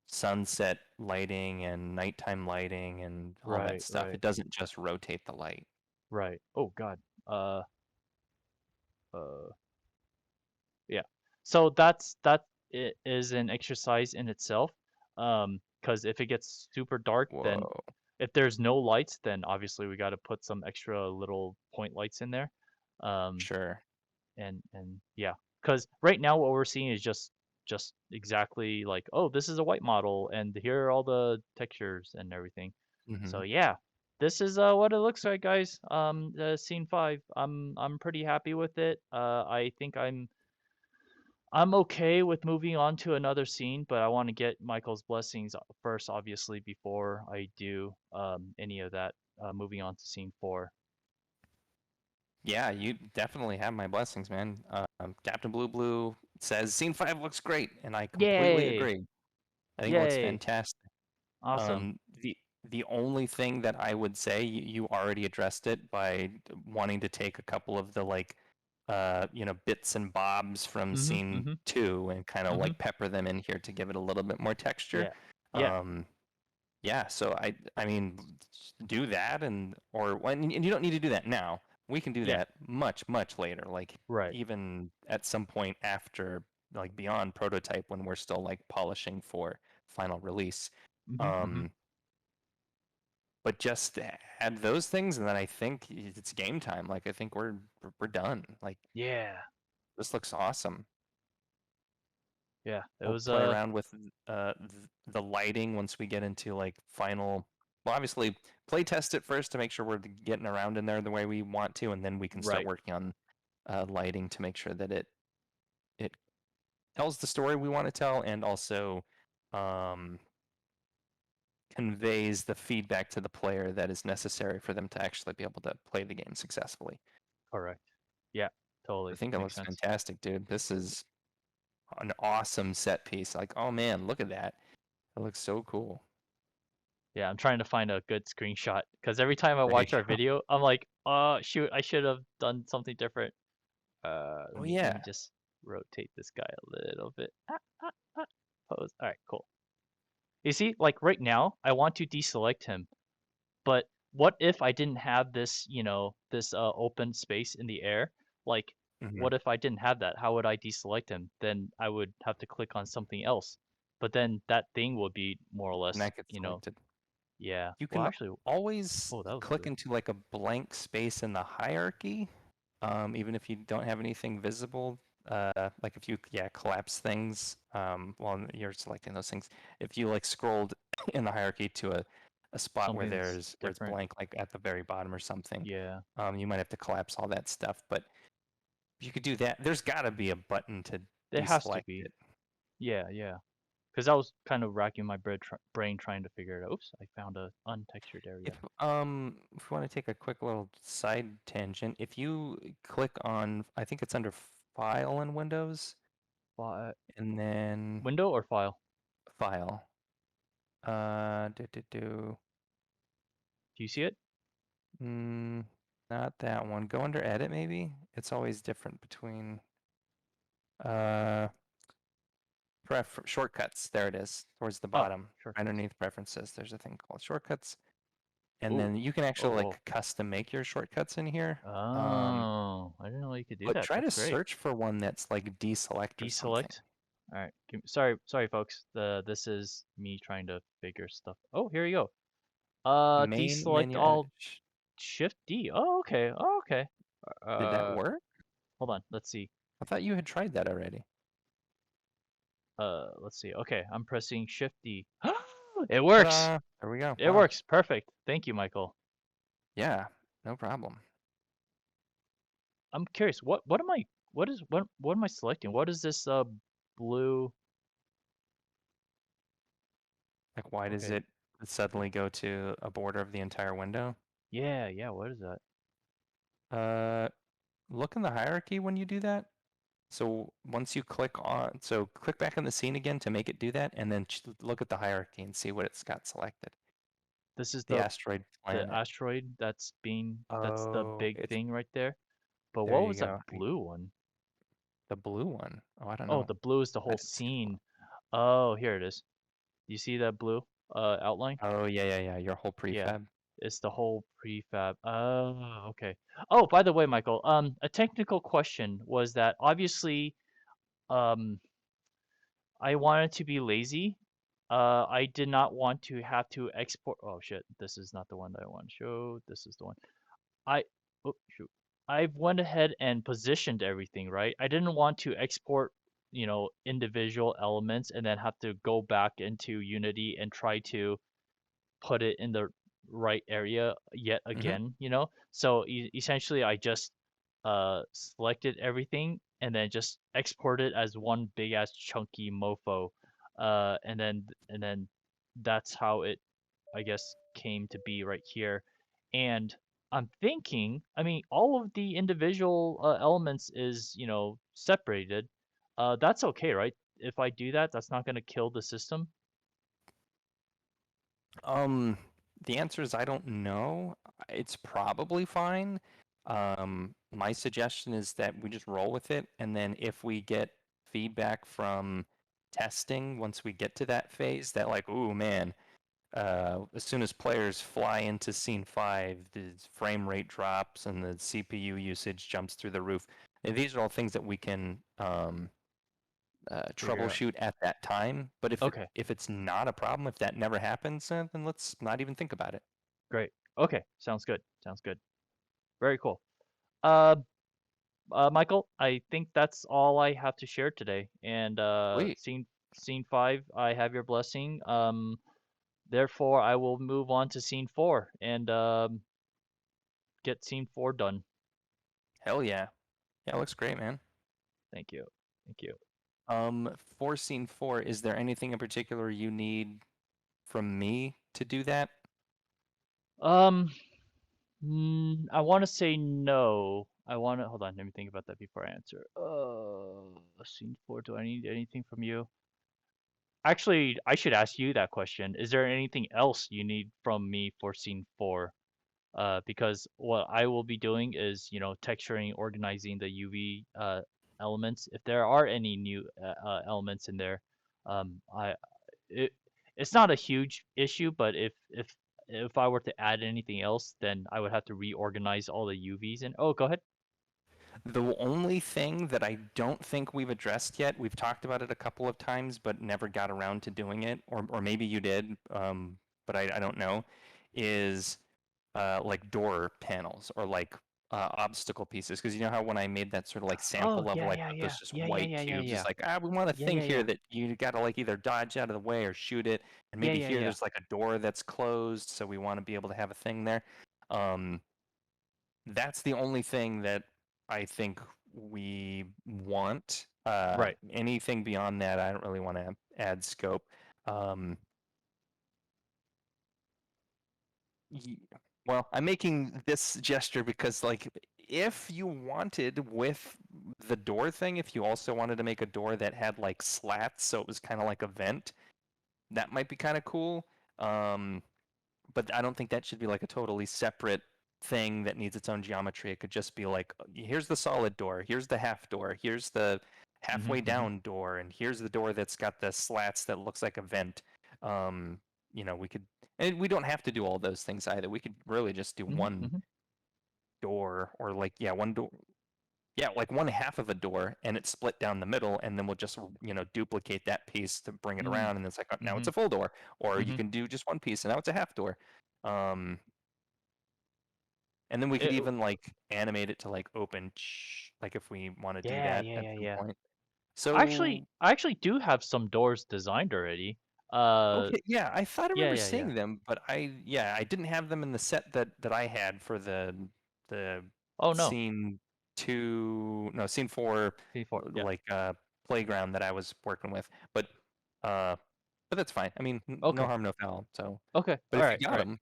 Speaker 2: sunset lighting and nighttime lighting and all that
Speaker 1: right,
Speaker 2: stuff.
Speaker 1: right,
Speaker 2: It doesn't just rotate the light.
Speaker 1: right. Oh God. Uh, uh, yeah. So that is an exercise in itself. Because if it gets super dark, then
Speaker 2: Whoa.
Speaker 1: if there's no lights, then obviously we got to put some extra little point lights in there. Um,
Speaker 2: Sure.
Speaker 1: and yeah, because right now what we're seeing is just exactly like, oh, this is a white model and here are all the textures and everything.
Speaker 2: Hmm.
Speaker 1: So yeah, this is what it looks like, guys. Scene 5, I'm pretty happy with it. I think I'm okay with moving on to another scene, but I want to get Michael's blessings first, obviously, before I do any of that. Moving on to scene 4.
Speaker 2: Yeah, you definitely have my blessings, man. Captain Blue Blue says scene 5 looks great, and I completely
Speaker 1: Yay!
Speaker 2: agree. I think it looks
Speaker 1: Yay!
Speaker 2: fantastic.
Speaker 1: Awesome.
Speaker 2: Um, the the only thing that I would say you already addressed it by wanting to take a couple of the like bits and bobs from
Speaker 1: Mhm.
Speaker 2: scene
Speaker 1: Mhm.
Speaker 2: 2 and kind of
Speaker 1: Mhm.
Speaker 2: like pepper them in here to give it a little bit more texture.
Speaker 1: Yeah. Yeah.
Speaker 2: Um, yeah, so I mean do that and you don't need to do that now. We can do
Speaker 1: Yeah.
Speaker 2: that much later, like
Speaker 1: Right.
Speaker 2: even at some point after like beyond prototype when we're still like polishing for final release.
Speaker 1: Mhm. Mhm.
Speaker 2: Um, but just add those things, and then I think it's game time. Like I think we're done. Like
Speaker 1: Yeah.
Speaker 2: this looks awesome.
Speaker 1: Yeah. It
Speaker 2: We'll
Speaker 1: was
Speaker 2: play around with the lighting once we get into like final. Well, obviously, play test it first to make sure we're getting around in there the way we want to, and then we can start
Speaker 1: right.
Speaker 2: working on lighting to make sure that it tells the story we want to tell, and also um, conveys the feedback to the player that is necessary for them to actually be able to play the game successfully.
Speaker 1: Correct. Yeah.
Speaker 2: I
Speaker 1: Totally
Speaker 2: think it
Speaker 1: makes
Speaker 2: looks
Speaker 1: sense.
Speaker 2: fantastic, dude. This is an awesome set piece. Like, oh man, look at that. It looks so cool.
Speaker 1: Yeah. I'm trying to find a good screenshot because every time I
Speaker 2: There you
Speaker 1: watch our
Speaker 2: go.
Speaker 1: video, I'm like, oh shoot, I should have done something different. Let
Speaker 2: Oh
Speaker 1: me
Speaker 2: yeah.
Speaker 1: just rotate this guy a little bit. Pose. All right. Cool. You see, like right now, I want to deselect him. But what if I didn't have this, this open space in the air? Like,
Speaker 2: Hmm.
Speaker 1: what if I didn't have that? How would I deselect him? Then I would have to click on something else. But then that thing would be more or
Speaker 2: And
Speaker 1: less,
Speaker 2: that gets selected.
Speaker 1: yeah.
Speaker 2: You
Speaker 1: Well,
Speaker 2: can
Speaker 1: actually,
Speaker 2: always
Speaker 1: oh, that was
Speaker 2: click
Speaker 1: good.
Speaker 2: into like a blank space in the hierarchy, even if you don't have anything visible. Like if you collapse things while you're selecting those things. If you like scrolled in the hierarchy to a spot where
Speaker 1: Something's
Speaker 2: there's where it's
Speaker 1: different.
Speaker 2: blank, like at the very bottom or something,
Speaker 1: Yeah,
Speaker 2: you might have to collapse all that stuff. But you could do that. There's got to be a button to
Speaker 1: it has to
Speaker 2: deselect
Speaker 1: be.
Speaker 2: it.
Speaker 1: Yeah, yeah. because I was kind of racking my brain trying to figure it out. Oops, I found a untextured area.
Speaker 2: If you want to take a quick little side tangent, if you click on, I think it's under File in Windows, and then
Speaker 1: Window or file?
Speaker 2: File. Do.
Speaker 1: Do you see it?
Speaker 2: Mm, not that one. Go under Edit, maybe. It's always different between. Shortcuts. There it is, towards the
Speaker 1: Oh,
Speaker 2: bottom,
Speaker 1: shortcuts.
Speaker 2: underneath Preferences. There's a thing called Shortcuts, and
Speaker 1: Ooh.
Speaker 2: then you can actually
Speaker 1: Oh.
Speaker 2: like custom make your shortcuts in here.
Speaker 1: Oh, I didn't know you could do
Speaker 2: But
Speaker 1: that.
Speaker 2: try
Speaker 1: That's
Speaker 2: to
Speaker 1: great.
Speaker 2: search for one that's like deselect or something.
Speaker 1: Deselect. All right. Sorry, folks. This is me trying to figure stuff. Oh, here you go.
Speaker 2: Main
Speaker 1: Deselect
Speaker 2: menu.
Speaker 1: all. Shift D. Oh, okay. Oh, okay.
Speaker 2: Did that
Speaker 1: Uh,
Speaker 2: work?
Speaker 1: hold on. Let's see.
Speaker 2: I thought you had tried that already.
Speaker 1: Let's see. Okay, I'm pressing Shift D. It works.
Speaker 2: Ta-da! There we go.
Speaker 1: It
Speaker 2: Wow.
Speaker 1: works. Perfect. Thank you, Michael.
Speaker 2: Yeah, no problem.
Speaker 1: I'm curious. What am I? What am I selecting? What is this? Blue.
Speaker 2: Like, why does
Speaker 1: Okay.
Speaker 2: it suddenly go to a border of the entire window?
Speaker 1: Yeah, yeah. What is that?
Speaker 2: Uh, look in the hierarchy when you do that. So once you click back on the scene again to make it do that, and then look at the hierarchy and see what it's got selected.
Speaker 1: This is
Speaker 2: The asteroid
Speaker 1: the
Speaker 2: planet.
Speaker 1: asteroid that's the
Speaker 2: Oh,
Speaker 1: big
Speaker 2: it's
Speaker 1: thing right there. But
Speaker 2: there
Speaker 1: what
Speaker 2: you
Speaker 1: was that
Speaker 2: go.
Speaker 1: blue one?
Speaker 2: The blue one. Oh, I don't
Speaker 1: Oh,
Speaker 2: know.
Speaker 1: the blue is the
Speaker 2: I
Speaker 1: whole
Speaker 2: didn't see the blue.
Speaker 1: scene. Oh, here it is. You see that blue outline?
Speaker 2: Oh, yeah. Your whole
Speaker 1: Yeah,
Speaker 2: prefab.
Speaker 1: it's the whole prefab. Oh, okay. Oh, by the way, Michael, a technical question was that obviously, um, I wanted to be lazy. I did not want to have to export. Oh shit, this is not the one that I want to show. This is the one. I, oh shoot. I went ahead and positioned everything, right? I didn't want to export, individual elements and then have to go back into Unity and try to put it in the right area yet
Speaker 2: Mm-hmm.
Speaker 1: again, So essentially, I just selected everything and then just export it as one big ass chunky mofo, and then that's how it, I guess, came to be right here. And I'm thinking, I mean, all of the individual elements is, separated. That's okay, right? If I do that, that's not going to kill the system.
Speaker 2: The answer is I don't know. It's probably fine. My suggestion is that we just roll with it, and then if we get feedback from testing, once we get to that phase, that like, ooh man, as soon as players fly into scene 5, the frame rate drops and the CPU usage jumps through the roof. And these are all things that we can
Speaker 1: Figure out.
Speaker 2: troubleshoot at that time. But
Speaker 1: Okay.
Speaker 2: if it's not a problem, if that never happens, then let's not even think about it.
Speaker 1: Great. Okay, sounds good. Sounds good. Very cool. Uh, Michael, I think that's all I have to share today. And
Speaker 2: Sweet.
Speaker 1: scene 5, I have your blessing. Therefore, I will move on to scene 4 and get scene 4 done.
Speaker 2: Hell yeah. Yeah, it looks great, man.
Speaker 1: Thank you. Thank you.
Speaker 2: For scene 4, is there anything in particular you need from me to do that?
Speaker 1: Um, I want to say no. I want to hold on. Let me think about that before I answer. Scene 4. Do I need anything from you? Actually, I should ask you that question. Is there anything else you need from me for scene 4? Because what I will be doing is, texturing, organizing the UV elements. If there are any new elements in there, I it it's not a huge issue, but if I were to add anything else, then I would have to reorganize all the UVs. And oh, go ahead.
Speaker 2: The only thing that I don't think we've addressed yet, we've talked about it a couple of times, but never got around to doing it, or maybe you did, but I don't know, is like door panels or like obstacle pieces. Because you know how when I made that sort of like sample
Speaker 1: Oh,
Speaker 2: level,
Speaker 1: yeah,
Speaker 2: I
Speaker 1: yeah,
Speaker 2: put
Speaker 1: yeah,
Speaker 2: those just
Speaker 1: yeah, yeah,
Speaker 2: white
Speaker 1: yeah, yeah,
Speaker 2: cubes. It's
Speaker 1: yeah,
Speaker 2: like, we want a
Speaker 1: yeah,
Speaker 2: thing
Speaker 1: yeah,
Speaker 2: here
Speaker 1: yeah,
Speaker 2: that you gotta like either dodge out of the way or shoot it. And
Speaker 1: yeah,
Speaker 2: maybe
Speaker 1: yeah,
Speaker 2: here
Speaker 1: yeah.
Speaker 2: there's like a door that's closed, so we want to be able to have a thing there. Um, that's the only thing that I think we want.
Speaker 1: Right.
Speaker 2: Anything beyond that, I don't really want to add scope. Um, y- well, I'm making this gesture because, like, if you wanted with the door thing, if you also wanted to make a door that had like slats, so it was kind of like a vent, that might be kind of cool. Um, but I don't think that should be like a totally separate thing that needs its own geometry. It could just be like, here's the solid door, here's the half door, here's the halfway
Speaker 1: Mm-hmm.
Speaker 2: down door, and here's the door that's got the slats that looks like a vent. Um, we could, and we don't have to do all those things either. We could really just do
Speaker 1: Mm-hmm.
Speaker 2: one
Speaker 1: Mm-hmm.
Speaker 2: door, or like, yeah, one door. Yeah, like one half of a door, and it's split down the middle, and then we'll just duplicate that piece to bring it
Speaker 1: Mm-hmm.
Speaker 2: around, and it's like, now
Speaker 1: Mm-hmm.
Speaker 2: it's a full door. Or you
Speaker 1: Mm-hmm.
Speaker 2: can do just one piece, and now it's a half door. Um, and then we could
Speaker 1: It,
Speaker 2: even like animate it to like open, like if we want to do
Speaker 1: yeah,
Speaker 2: that
Speaker 1: yeah,
Speaker 2: at
Speaker 1: yeah,
Speaker 2: some
Speaker 1: yeah.
Speaker 2: point. So
Speaker 1: I actually do have some doors designed already. Uh,
Speaker 2: okay, yeah, I thought I
Speaker 1: yeah,
Speaker 2: remember
Speaker 1: yeah, yeah.
Speaker 2: seeing them, but I didn't have them in the set that I had for the
Speaker 1: Oh no,
Speaker 2: scene two, no, scene four,
Speaker 1: P4. Yeah.
Speaker 2: like playground that I was working with. Uh, but that's fine. I mean, no
Speaker 1: Okay.
Speaker 2: harm, no foul. So,
Speaker 1: Okay.
Speaker 2: but
Speaker 1: All
Speaker 2: if
Speaker 1: right.
Speaker 2: you
Speaker 1: All
Speaker 2: got
Speaker 1: right.
Speaker 2: them,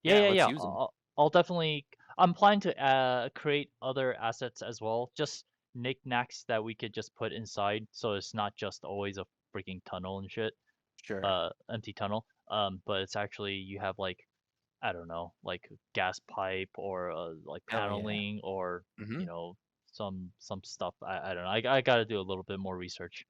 Speaker 1: Yeah,
Speaker 2: yeah,
Speaker 1: yeah,
Speaker 2: let's
Speaker 1: yeah.
Speaker 2: use them.
Speaker 1: I'll definitely. I'm planning to create other assets as well. Just knickknacks that we could just put inside, so it's not just always a freaking tunnel and shit.
Speaker 2: Sure.
Speaker 1: Empty tunnel. But it's actually you have like I don't know, like gas pipe or like
Speaker 2: Oh yeah.
Speaker 1: paneling or
Speaker 2: hmm
Speaker 1: you know some stuff. I don't know. I got to do a little bit more research.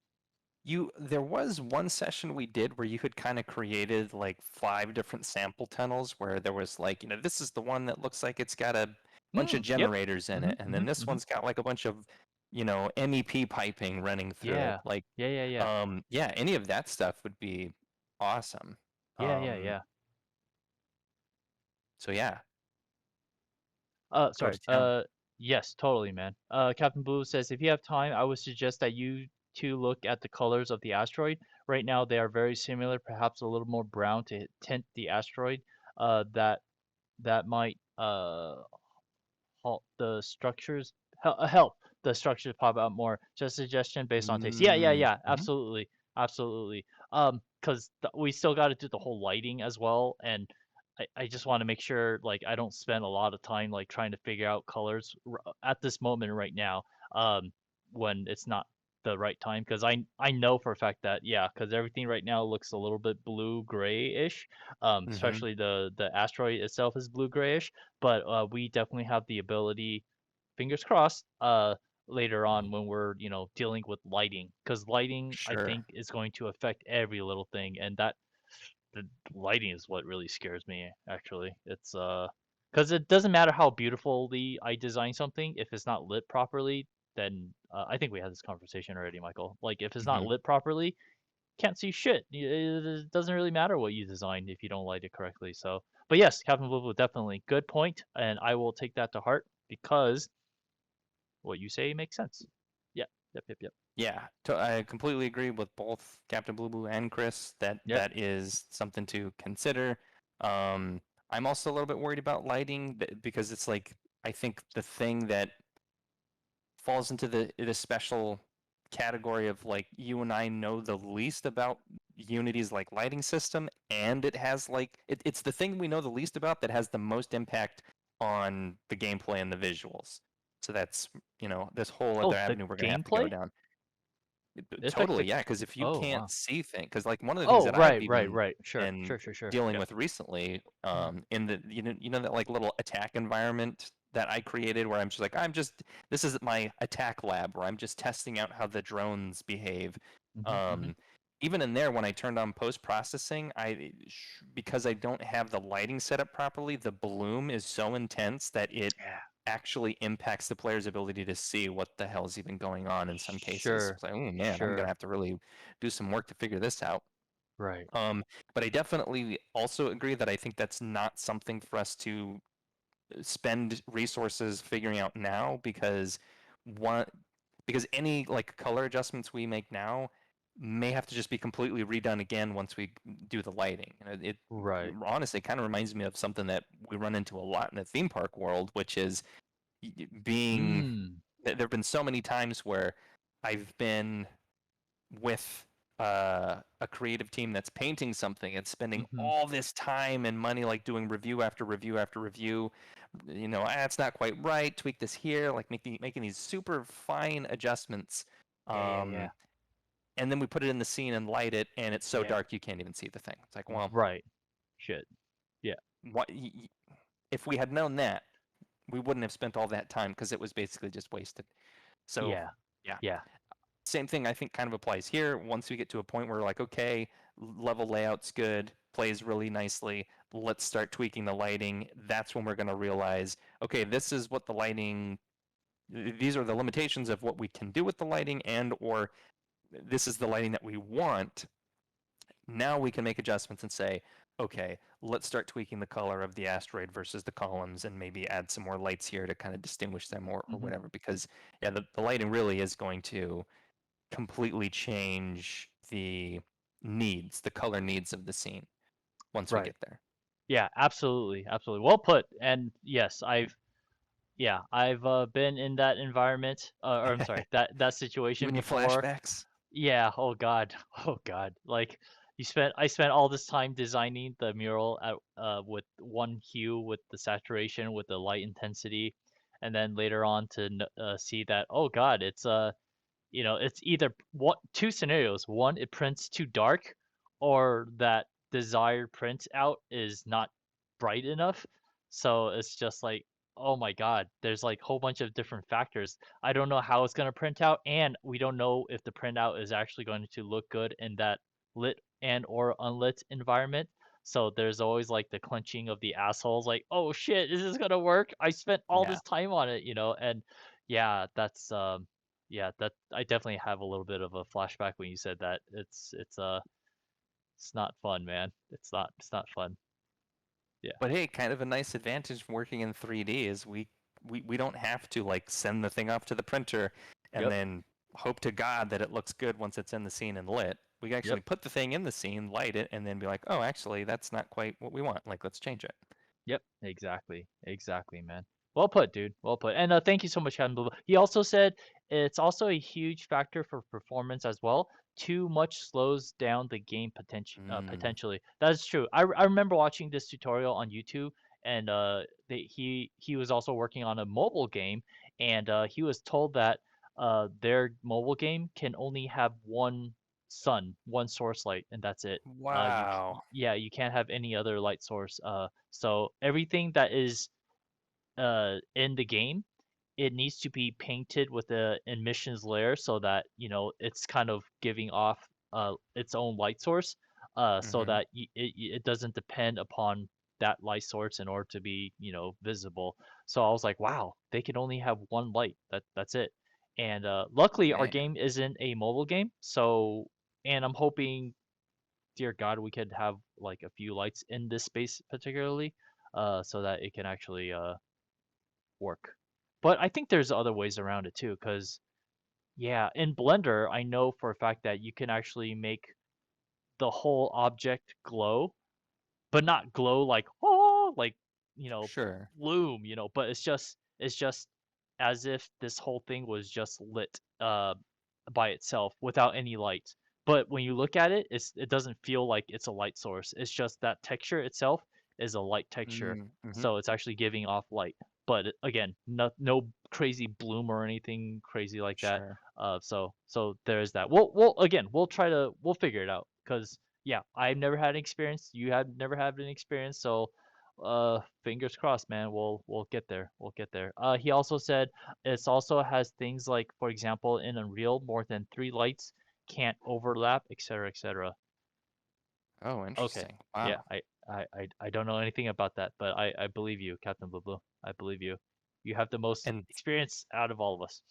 Speaker 2: There was one session we did where you had kind of created like 5 different sample tunnels where there was like, this is the one that looks like it's got a bunch of
Speaker 1: Hmm. Yep.
Speaker 2: generators in
Speaker 1: Mhm.
Speaker 2: it, and then
Speaker 1: Mhm.
Speaker 2: this
Speaker 1: Mhm.
Speaker 2: one's got like a bunch of, MEP piping running through it.
Speaker 1: Yeah.
Speaker 2: Like,
Speaker 1: Yeah. Yeah. Yeah.
Speaker 2: yeah, any of that stuff would be awesome.
Speaker 1: Yeah. Yeah.
Speaker 2: Um,
Speaker 1: Yeah.
Speaker 2: so yeah, go
Speaker 1: Sorry.
Speaker 2: to town.
Speaker 1: Yes, totally, man. Captain Blue says if you have time, I would suggest that you two look at the colors of the asteroid. Right now, they are very similar, perhaps a little more brown to tint the asteroid. That might halt the structures help the structures pop out more. Just a suggestion based on taste. Yeah, yeah,
Speaker 2: Mm,
Speaker 1: yeah.
Speaker 2: mhm.
Speaker 1: Absolutely, absolutely. Because we still got to do the whole lighting as well, and I just want to make sure like I don't spend a lot of time like trying to figure out colors at this moment right now. When it's not the right time, because I know for a fact that yeah, because everything right now looks a little bit blue grayish.
Speaker 2: Mhm.
Speaker 1: Especially the asteroid itself is blue grayish, but we definitely have the ability, fingers crossed, later on when we're dealing with lighting, because lighting I
Speaker 2: Sure.
Speaker 1: think is going to affect every little thing, and that the lighting is what really scares me actually. It's because it doesn't matter how beautifully I design something if it's not lit properly. Then I think we had this conversation already, Michael. Like if it's not
Speaker 2: Mhm.
Speaker 1: lit properly, can't see shit. It doesn't really matter what you design if you don't light it correctly. So, but yes, Captain Blue definitely good point, and I will take that to heart because what you say makes sense. Yeah, yep, yep, yep,
Speaker 2: Yeah, I completely agree with both Captain Blue Blue and Chris that
Speaker 1: yep.
Speaker 2: that is something to consider. Um, I'm also a little bit worried about lighting because it's like I think the thing that falls into the special category of like you and I know the least about Unity's like lighting system, and it has like it's the thing we know the least about that has the most impact on the gameplay and the visuals. So that's this whole other
Speaker 1: Oh, the
Speaker 2: avenue we're gonna have to go
Speaker 1: gameplay
Speaker 2: down.
Speaker 1: it affects
Speaker 2: Totally,
Speaker 1: the.
Speaker 2: yeah. Because if you
Speaker 1: Oh
Speaker 2: can't
Speaker 1: wow.
Speaker 2: see things, because like one of the things
Speaker 1: Oh
Speaker 2: that I've
Speaker 1: right, right,
Speaker 2: even
Speaker 1: right. Sure,
Speaker 2: been
Speaker 1: sure, sure, sure.
Speaker 2: dealing
Speaker 1: Yep.
Speaker 2: with recently,
Speaker 1: Mhm.
Speaker 2: in the that like little attack environment that I created, where I'm just this is my attack lab where I'm just testing out how the drones behave.
Speaker 1: Mhm. Mhm.
Speaker 2: Um, Even in there, when I turned on post processing, because I don't have the lighting set up properly, the bloom is so intense that it
Speaker 1: Yeah.
Speaker 2: actually impacts the player's ability to see what the hell's even going on in some cases.
Speaker 1: Sure.
Speaker 2: It's like, oh man, I'm gonna
Speaker 1: Sure.
Speaker 2: have to really do some work to figure this out.
Speaker 1: Right.
Speaker 2: But I definitely also agree that I think that's not something for us to spend resources figuring out now one because any like color adjustments we make now may have to just be completely redone again once we do the lighting. It
Speaker 1: Right.
Speaker 2: honestly kind of reminds me of something that we run into a lot in the theme park world, which is being
Speaker 1: Hmm.
Speaker 2: There have been so many times where I've been with a creative team that's painting something and spending
Speaker 1: Hmm.
Speaker 2: all this time and money, like doing review after review after review. It's not quite right. Tweak this here, like making these super fine adjustments.
Speaker 1: Yeah, yeah, yeah,
Speaker 2: Um, and then we put it in the scene and light it, and it's so
Speaker 1: yeah.
Speaker 2: dark you can't even see the thing. It's like, well,
Speaker 1: Right. Shit. Yeah.
Speaker 2: what? If we had known that, we wouldn't have spent all that time because it was basically just wasted. So,
Speaker 1: Yeah.
Speaker 2: yeah,
Speaker 1: Yeah.
Speaker 2: same thing I think kind of applies here. Once we get to a point where we're like, okay, level layout's good, plays really nicely, let's start tweaking the lighting. That's when we're going to realize, okay, this is what the lighting, these are the limitations of what we can do with the lighting, and or this is the lighting that we want. Now we can make adjustments and say, okay, let's start tweaking the color of the asteroid versus the columns and maybe add some more lights here to kind of distinguish them or
Speaker 1: Hmm.
Speaker 2: whatever. Because, yeah, the lighting really is going to completely change the color needs of the scene once we
Speaker 1: Right.
Speaker 2: get there.
Speaker 1: Yeah, absolutely. Absolutely. Well put. And yes, I've been in that environment, or I'm sorry, that situation
Speaker 2: Giving you
Speaker 1: before.
Speaker 2: flashbacks.
Speaker 1: Yeah, oh God. Oh God. Like I spent all this time designing the mural with one hue with the saturation with the light intensity, and then later on to see that, oh God, it's either what two scenarios. One, it prints too dark, or that desired print out is not bright enough. So it's just like, oh my God, there's like a whole bunch of different factors. I don't know how it's going to print out, and we don't know if the printout is actually going to look good in that lit and or unlit environment. So there's always like the clenching of the assholes, like, oh shit, is this gonna work? I spent all
Speaker 2: Yeah.
Speaker 1: this time on it, and yeah, yeah, that I definitely have a little bit of a flashback when you said that. It's not fun, man. It's not fun. Yeah.
Speaker 2: But hey, kind of a nice advantage from working in 3D is we don't have to like send the thing off to the printer and
Speaker 1: Yep.
Speaker 2: then hope to God that it looks good once it's in the scene and lit. We can
Speaker 1: Yep.
Speaker 2: actually put the thing in the scene, light it, and then be like, oh, actually, that's not quite what we want. Like, let's change it.
Speaker 1: Yep. Exactly. Exactly, man. Well put, dude. Well put. And thank you so much, Captain Blue. He also said it's also a huge factor for performance as well. Too much slows down the game
Speaker 2: Mm,
Speaker 1: potentially. That is true. I remember watching this tutorial on YouTube, and he was also working on a mobile game, and he was told that their mobile game can only have one source light, and that's it.
Speaker 2: wow.
Speaker 1: Yeah, you can't have any other light source. So everything that is in the game, it needs to be painted with a emissions layer so that it's kind of giving off its own light source, so
Speaker 2: Hmm.
Speaker 1: that it doesn't depend upon that light source in order to be visible. So I was like, wow, they can only have one light. That's it. And luckily our
Speaker 2: Man.
Speaker 1: game isn't a mobile game, so and I'm hoping, dear God, we could have like a few lights in this space particularly, so that it can actually work. But I think there's other ways around it too, because yeah, in Blender, I know for a fact that you can actually make the whole object glow, but not glow like oh, like you know,
Speaker 2: Sure.
Speaker 1: bloom, but it's just as if this whole thing was just lit by itself without any light. But when you look at it, it doesn't feel like it's a light source. It's just that texture itself is a light texture,
Speaker 2: Mm-hmm.
Speaker 1: so it's actually giving off light. But again, no crazy bloom or anything crazy like that.
Speaker 2: Sure.
Speaker 1: So there's that. We'll figure it out because yeah, I've never had an experience. You have never had an experience, so fingers crossed, man. We'll get there. We'll get there. He also said it also has things like, for example, in Unreal, more than three lights can't overlap, etc., etc.
Speaker 2: Oh,
Speaker 1: Okay.
Speaker 2: interesting.
Speaker 1: Yeah,
Speaker 2: Wow.
Speaker 1: I don't know anything about that, but I believe you, Captain Blue Blue. I believe you. You have the most
Speaker 2: And
Speaker 1: experience out of all of us.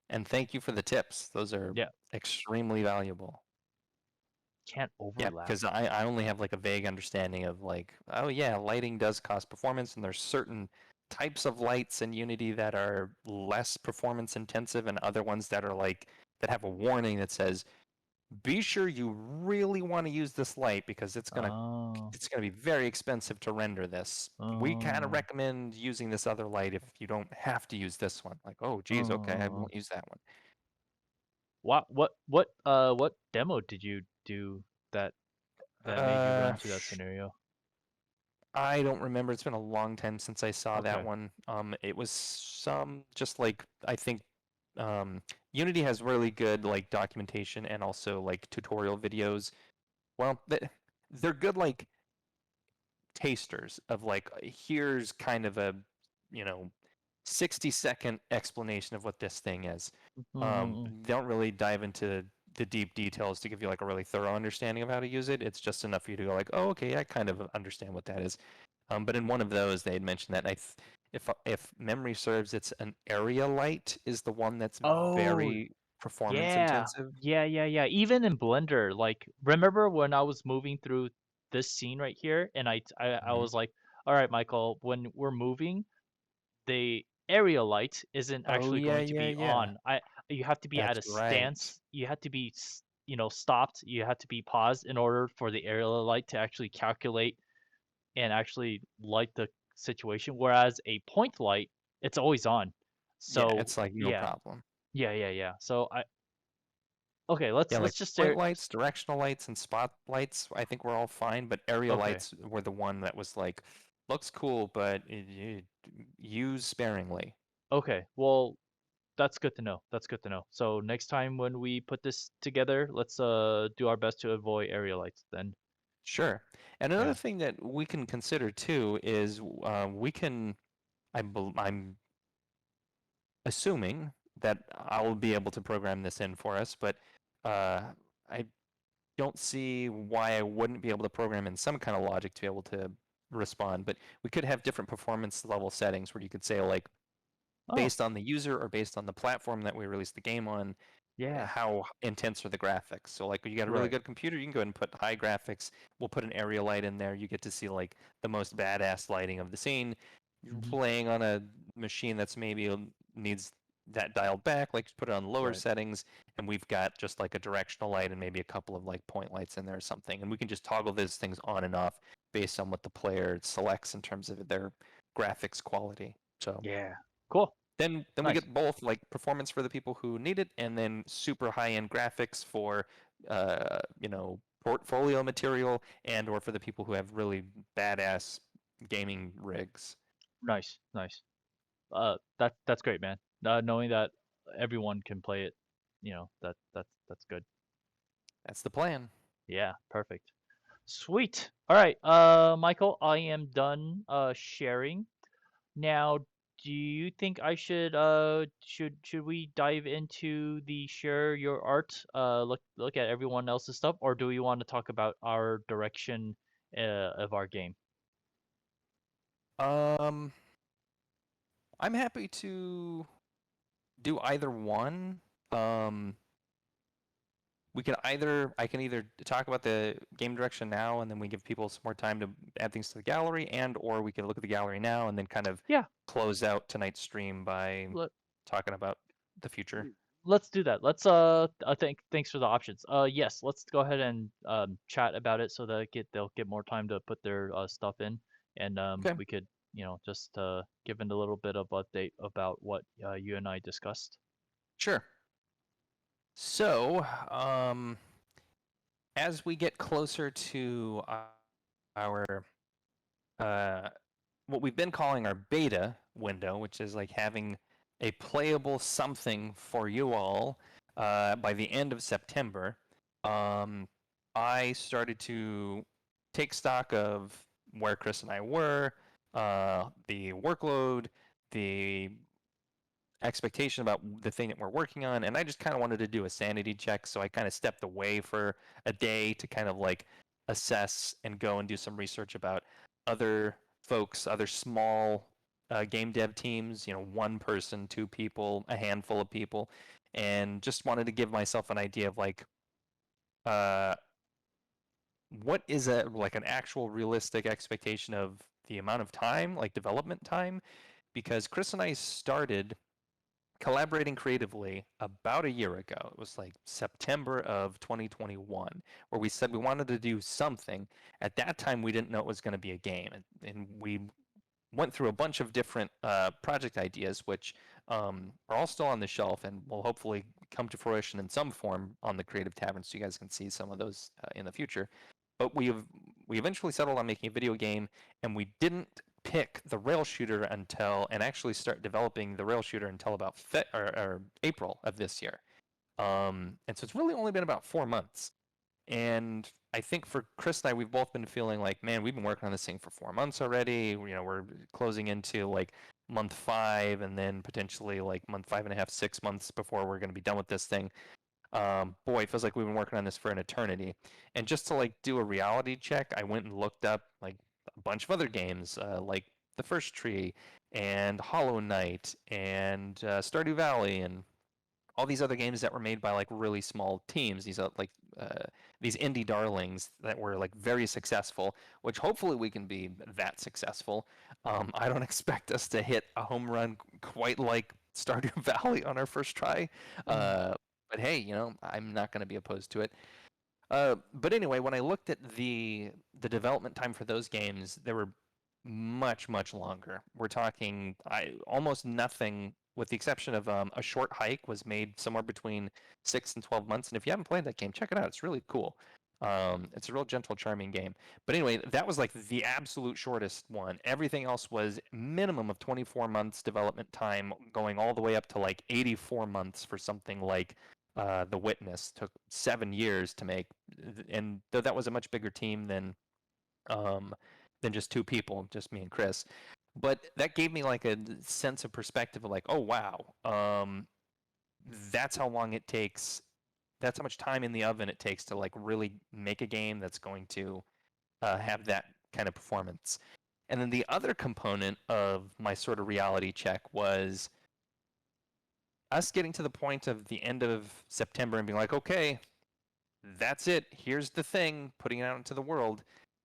Speaker 2: and thank you for the tips. Those are
Speaker 1: Yeah,
Speaker 2: extremely valuable.
Speaker 1: can't
Speaker 2: Yeah,
Speaker 1: overlap.
Speaker 2: because I only have like a vague understanding of like, oh yeah, lighting does cost performance, and there's certain types of lights in Unity that are less performance intensive, and other ones that are like that have a warning that says be sure you really want to use this light because
Speaker 1: Oh,
Speaker 2: it's gonna be very expensive to render this. We kind of
Speaker 1: oh,
Speaker 2: recommend using this other light if you don't have to use this one. Like, oh, geez, okay, I
Speaker 1: oh.
Speaker 2: won't use that one.
Speaker 1: What demo did you do that that made you run
Speaker 2: Uh,
Speaker 1: into that scenario?
Speaker 2: I don't remember. It's been a long time since I saw that
Speaker 1: Okay.
Speaker 2: one. It was some just like I think um, Unity has really good like documentation and also like tutorial videos. Well, they're good like tasters of like here's kind of a you know 60-second explanation of what this thing is.
Speaker 1: Mm-mm.
Speaker 2: They don't really dive into the deep details to give you like a really thorough understanding of how to use it. It's just enough for you to go like, oh, okay, I kind of understand what that is. But in one of those, they had mentioned that if memory serves, it's an area light is the one that's
Speaker 1: Oh,
Speaker 2: very performance
Speaker 1: yeah.
Speaker 2: intensive.
Speaker 1: Yeah. Even in Blender, like remember when I was moving through this scene right here and I
Speaker 2: Hmm.
Speaker 1: was like, "All right, Michael, when we're moving, the area light isn't
Speaker 2: Oh
Speaker 1: actually
Speaker 2: yeah,
Speaker 1: going to
Speaker 2: yeah,
Speaker 1: be
Speaker 2: yeah.
Speaker 1: on. You have to be at
Speaker 2: That's
Speaker 1: a
Speaker 2: right.
Speaker 1: stance. You have to be, stopped. You have to be paused in order for the area light to actually calculate and actually light the situation. Whereas a point light, it's always on.
Speaker 2: Yeah,
Speaker 1: So
Speaker 2: it's like no
Speaker 1: yeah,
Speaker 2: problem.
Speaker 1: yeah. So okay, let's
Speaker 2: Yeah, like
Speaker 1: let's just
Speaker 2: point
Speaker 1: stare.
Speaker 2: lights, directional lights, and spot lights, I think we're all fine, but area
Speaker 1: Okay,
Speaker 2: lights were the one that was like, looks cool, but use sparingly.
Speaker 1: okay. Well, that's good to know. That's good to know. So next time when we put this together, let's do our best to avoid area lights then.
Speaker 2: Sure. And another
Speaker 1: Yeah.
Speaker 2: thing that we can consider too is we can, I'm assuming that I'll be able to program this in for us, but uh, I don't see why I wouldn't be able to program in some kind of logic to be able to respond. But we could have different performance level settings where you could say like
Speaker 1: Oh,
Speaker 2: based on the user or based on the platform that we release the game on,
Speaker 1: yeah.
Speaker 2: how intense are the graphics. So like you got a really
Speaker 1: Right.
Speaker 2: good computer, you can go ahead and put high graphics. We'll put an area light in there. You get to see like the most badass lighting of the scene. You're
Speaker 1: Hmm.
Speaker 2: playing on a machine that's maybe needs that dialed back, like put it on lower
Speaker 1: Right.
Speaker 2: settings, and we've got just like a directional light and maybe a couple of like point lights in there or something. And we can just toggle those things on and off based on what the player selects in terms of their graphics quality. So
Speaker 1: Yeah. Cool.
Speaker 2: then we
Speaker 1: Nice.
Speaker 2: get both like performance for the people who need it, and then super high end graphics for portfolio material and or for the people who have really badass gaming rigs.
Speaker 1: Nice. That's great, man. Knowing that everyone can play it, that's good.
Speaker 2: That's the plan.
Speaker 1: Yeah, perfect. Sweet. All right, Michael, I am done sharing. Now, do you think I should we dive into the share your art, look at everyone else's stuff, or do we want to talk about our direction of our game?
Speaker 2: Um, I'm happy to do either one. Um, I can either talk about the game direction now and then we give people some more time to add things to the gallery, and or we can look at the gallery now and then kind of
Speaker 1: Yeah,
Speaker 2: close out tonight's stream by
Speaker 1: let,
Speaker 2: talking about the future.
Speaker 1: let's do that. Let's thanks for the options. Yes, let's go ahead and chat about it so that they'll get more time to put their stuff in, and
Speaker 2: Okay.
Speaker 1: we could just give in a little bit of update about what you and I discussed.
Speaker 2: Sure. So, as we get closer to our uh, what we've been calling our beta window, which is like having a playable something for you all by the end of September, um, I started to take stock of where Chris and I were, the workload, the expectation about the thing that we're working on, and I just kind of wanted to do a sanity check, so I kind of stepped away for a day to kind of like assess and go and do some research about other folks, other small game dev teams, one person, two people, a handful of people, and just wanted to give myself an idea of like uh, what is a like an actual realistic expectation of the amount of time, like development time, because Chris and I started collaborating creatively about a year ago. It was like September of 2021, where we said we wanted to do something. At that time, we didn't know it was going to be a game, and we went through a bunch of different project ideas, which are all still on the shelf and will hopefully come to fruition in some form on the Creative Tavern, so you guys can see some of those in the future. But we eventually settled on making a video game, and we didn't pick the rail shooter until and actually start developing the rail shooter until about or April of this year. And so it's really only been about 4 months. And I think for Chris and I, we've both been feeling like, man, we've been working on this thing for 4 months already. You know, we're closing into like month 5, and then potentially like month 5.5, 6 months before we're going to be done with this thing. Boy, it feels like we've been working on this for an eternity. And just to like do a reality check, I went and looked up like a bunch of other games, like The First Tree and Hollow Knight and Stardew Valley and all these other games that were made by like really small teams. These indie darlings that were like very successful, which hopefully we can be that successful. I don't expect us to hit a home run quite like Stardew Valley on our first try.
Speaker 1: Mm.
Speaker 2: But hey, you know, I'm not going to be opposed to it. But anyway, when I looked at the development time for those games, they were much longer. We're talking almost nothing, with the exception of A Short Hike, was made somewhere between 6 and 12 months. And if you haven't played that game, check it out. It's really cool. It's a real gentle, charming game. But anyway, that was like the absolute shortest one. Everything else was minimum of 24 months development time, going all the way up to like 84 months for something like The Witness. Took 7 years to make, and though that was a much bigger team than just two people, just me and Chris. But that gave me like a sense of perspective of like, oh wow, that's how long it takes. That's how much time in the oven it takes to like really make a game that's going to have that kind of performance. And then the other component of my sort of reality check was us getting to the point of the end of September and being like, okay, that's it. Here's the thing, putting it out into the world.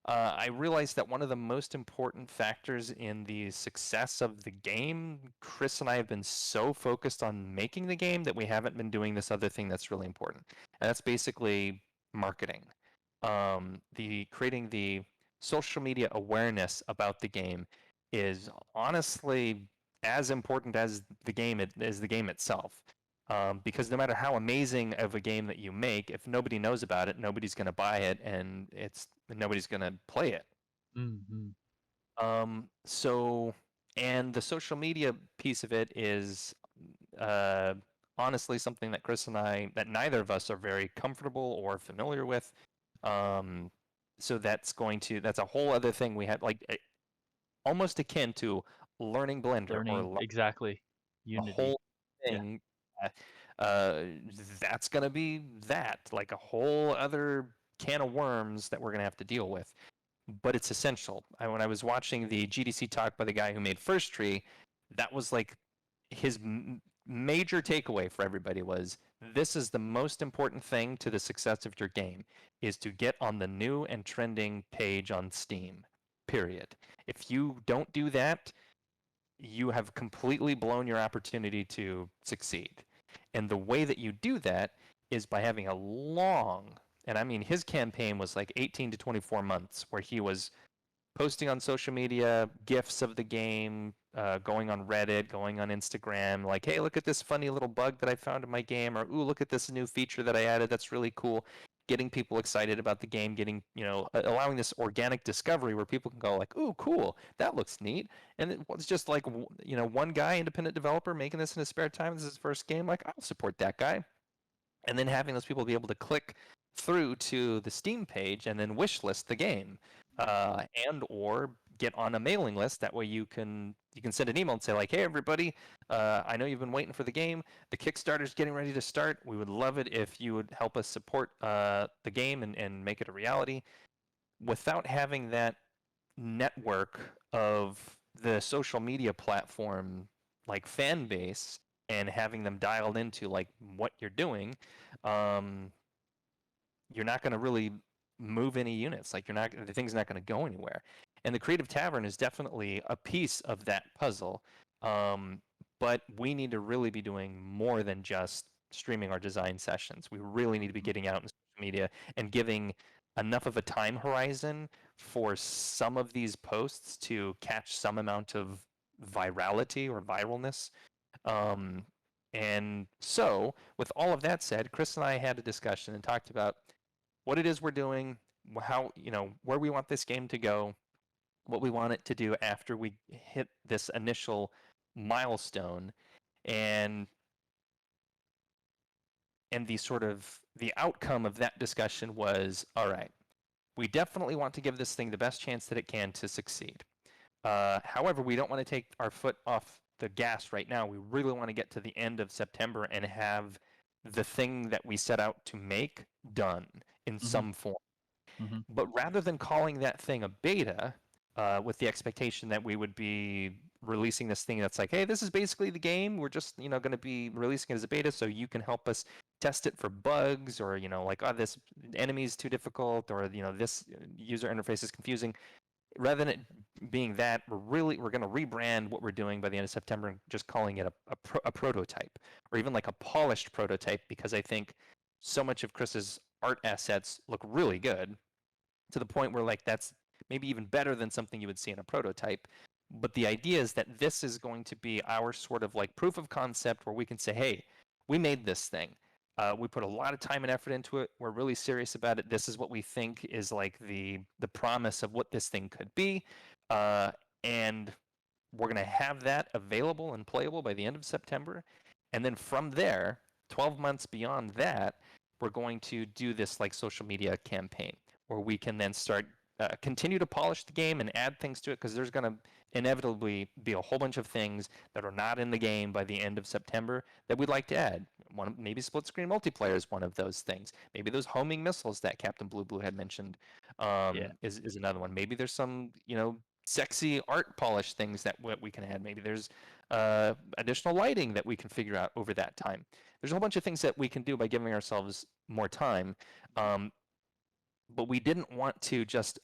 Speaker 2: I realized that one of the most important factors in the success of the game, Chris and I have been so focused on making the game that we haven't been doing this other thing that's really important. And that's basically marketing. The creating the social media awareness about the game is honestly as important as the game itself. Because no matter how amazing of a game that you make, if nobody knows about it, nobody's going to buy it, and nobody's going to play it.
Speaker 1: Mm-hmm.
Speaker 2: So, and the social media piece of it is honestly something that Chris and I, that neither of us are very comfortable or familiar with. So that's a whole other thing we had, like almost akin to learning Blender
Speaker 1: Learning
Speaker 2: or
Speaker 1: exactly.
Speaker 2: a
Speaker 1: Unity.
Speaker 2: whole
Speaker 1: Yeah.
Speaker 2: thing. That's going to be that, like a whole other can of worms that we're going to have to deal with. But it's essential. When I was watching the GDC talk by the guy who made First Tree, that was like his major takeaway for everybody was, this is the most important thing to the success of your game, is to get on the new and trending page on Steam, period. If you don't do that, you have completely blown your opportunity to succeed. And the way that you do that is by having a long, and I mean, his campaign was like 18 to 24 months, where he was posting on social media gifs of the game, going on Reddit, going on Instagram, like, hey, look at this funny little bug that I found in my game, or ooh, look at this new feature that I added that's really cool. Getting people excited about the game, getting, allowing this organic discovery where people can go like, ooh, cool, that looks neat. And it was just like, one guy, independent developer, making this in his spare time. This is his first game. Like, I'll support that guy. And then having those people be able to click through to the Steam page and then wishlist the game, and or get on a mailing list. That way you can send an email and say like, hey everybody, I know you've been waiting for the game. The Kickstarter's getting ready to start. We would love it if you would help us support the game and make it a reality. Without having that network of the social media platform like fan base and having them dialed into like what you're doing, um, you're not going to really move any units. Like the thing's not going to go anywhere. And the Creative Tavern is definitely a piece of that puzzle. but we need to really be doing more than just streaming our design sessions. We really need to be
Speaker 1: Mhm.
Speaker 2: getting out in social media and giving enough of a time horizon for some of these posts to catch some amount of virality or viralness. Um, and so, with all of that said, Chris and I had a discussion and talked about what it is we're doing, how, where we want this game to go, what we want it to do after we hit this initial milestone, and the sort of the outcome of that discussion was, all right, we definitely want to give this thing the best chance that it can to succeed. However, we don't want to take our foot off the gas right now. We really want to get to the end of September and have the thing that we set out to make done in
Speaker 1: Mhm.
Speaker 2: some form.
Speaker 1: Mhm.
Speaker 2: But rather than calling that thing a beta, with the expectation that we would be releasing this thing that's like, hey, this is basically the game. We're just, going to be releasing it as a beta so you can help us test it for bugs or, like, oh, this enemy is too difficult or, this user interface is confusing. Rather than it being that, we're going to rebrand what we're doing by the end of September and just calling it a prototype or even like a polished prototype because I think so much of Chris's art assets look really good to the point where like that's maybe even better than something you would see in a prototype. But the idea is that this is going to be our sort of like proof of concept where we can say, hey, we made this thing. We put a lot of time and effort into it. We're really serious about it. This is what we think is like the promise of what this thing could be, uh, and we're going to have that available and playable by the end of September. And then from there, 12 months beyond that, we're going to do this like social media campaign where we can then start continue to polish the game and add things to it because there's going to inevitably be a whole bunch of things that are not in the game by the end of September that we'd like to add. Maybe split screen multiplayer is one of those things. Maybe those homing missiles that Captain Blue Blue had mentioned
Speaker 1: Yeah.
Speaker 2: is another one. Maybe there's some sexy art polish things that we can add. Maybe there's additional lighting that we can figure out over that time. There's a whole bunch of things that we can do by giving ourselves more time. Um, but we didn't want to just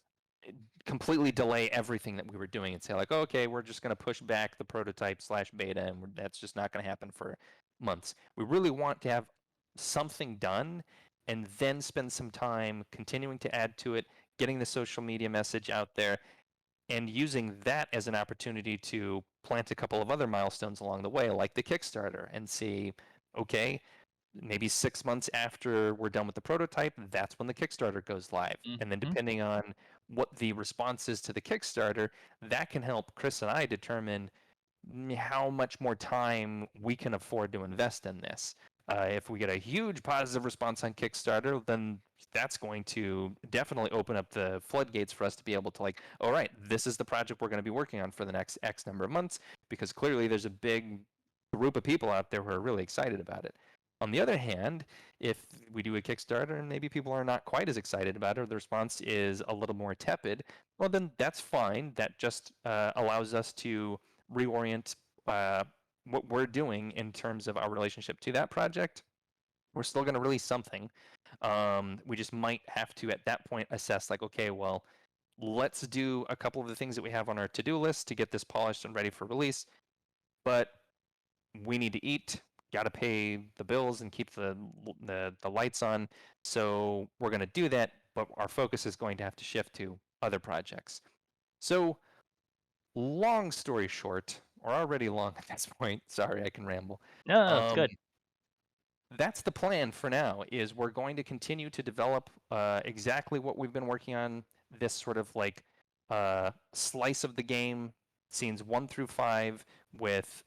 Speaker 2: completely delay everything that we were doing and say like, oh, okay, we're just going to push back the prototype slash beta, and that's just not going to happen for months. We really want to have something done and then spend some time continuing to add to it, getting the social media message out there, and using that as an opportunity to plant a couple of other milestones along the way, like the Kickstarter, and see, okay, maybe 6 months after we're done with the prototype, that's when the Kickstarter goes live. And then
Speaker 1: Mhm.
Speaker 2: depending on what the response is to the Kickstarter, that can help Chris and I determine how much more time we can afford to invest in this. If we get a huge positive response on Kickstarter, then that's going to definitely open up the floodgates for us to be able to like, all right, this is the project we're going to be working on for the next X number of months, because clearly there's a big group of people out there who are really excited about it. On the other hand, if we do a Kickstarter and maybe people are not quite as excited about it, or the response is a little more tepid, well, then that's fine. That just allows us to reorient what we're doing in terms of our relationship to that project. We're still going to release something. We just might have to, at that point, assess like, okay, well, let's do a couple of the things that we have on our to-do list to get this polished and ready for release. But we need to eat, got to pay the bills and keep the lights on. So we're going to do that, but our focus is going to have to shift to other projects. So long story short, or already long at this point, sorry, I can ramble.
Speaker 1: No, no, no, it's
Speaker 2: Um,
Speaker 1: good.
Speaker 2: that's the plan for now, is we're going to continue to develop exactly what we've been working on, this sort of like slice of the game, scenes 1 through 5, with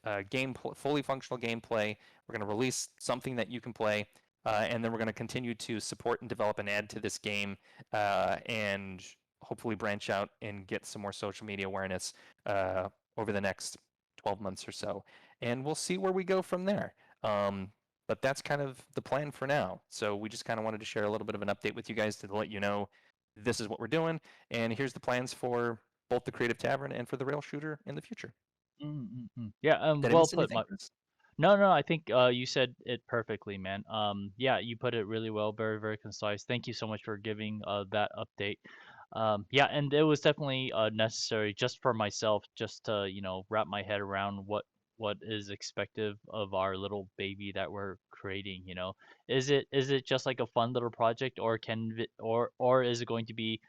Speaker 2: fully functional gameplay. We're going to release something that you can play, and then we're going to continue to support and develop and add to this game, and hopefully branch out and get some more social media awareness over the next 12 months or so. And we'll see where we go from there. But that's kind of the plan for now. So we just kind of wanted to share a little bit of an update with you guys to let you know this is what we're doing, and here's the plans for both the Creative Tavern and for the Rail Shooter in the future.
Speaker 1: Yeah,
Speaker 2: Did I
Speaker 1: well
Speaker 2: miss
Speaker 1: put,
Speaker 2: anything,
Speaker 1: my.
Speaker 2: Chris?
Speaker 1: No, no, I think you said it perfectly, man. Yeah, you put it really well, very, very concise. Thank you so much for giving that update. Yeah, and it was definitely necessary just for myself, just to, wrap my head around what what is expected of our little baby that we're creating, you know? Is it just like a fun little project, or or is it going to be,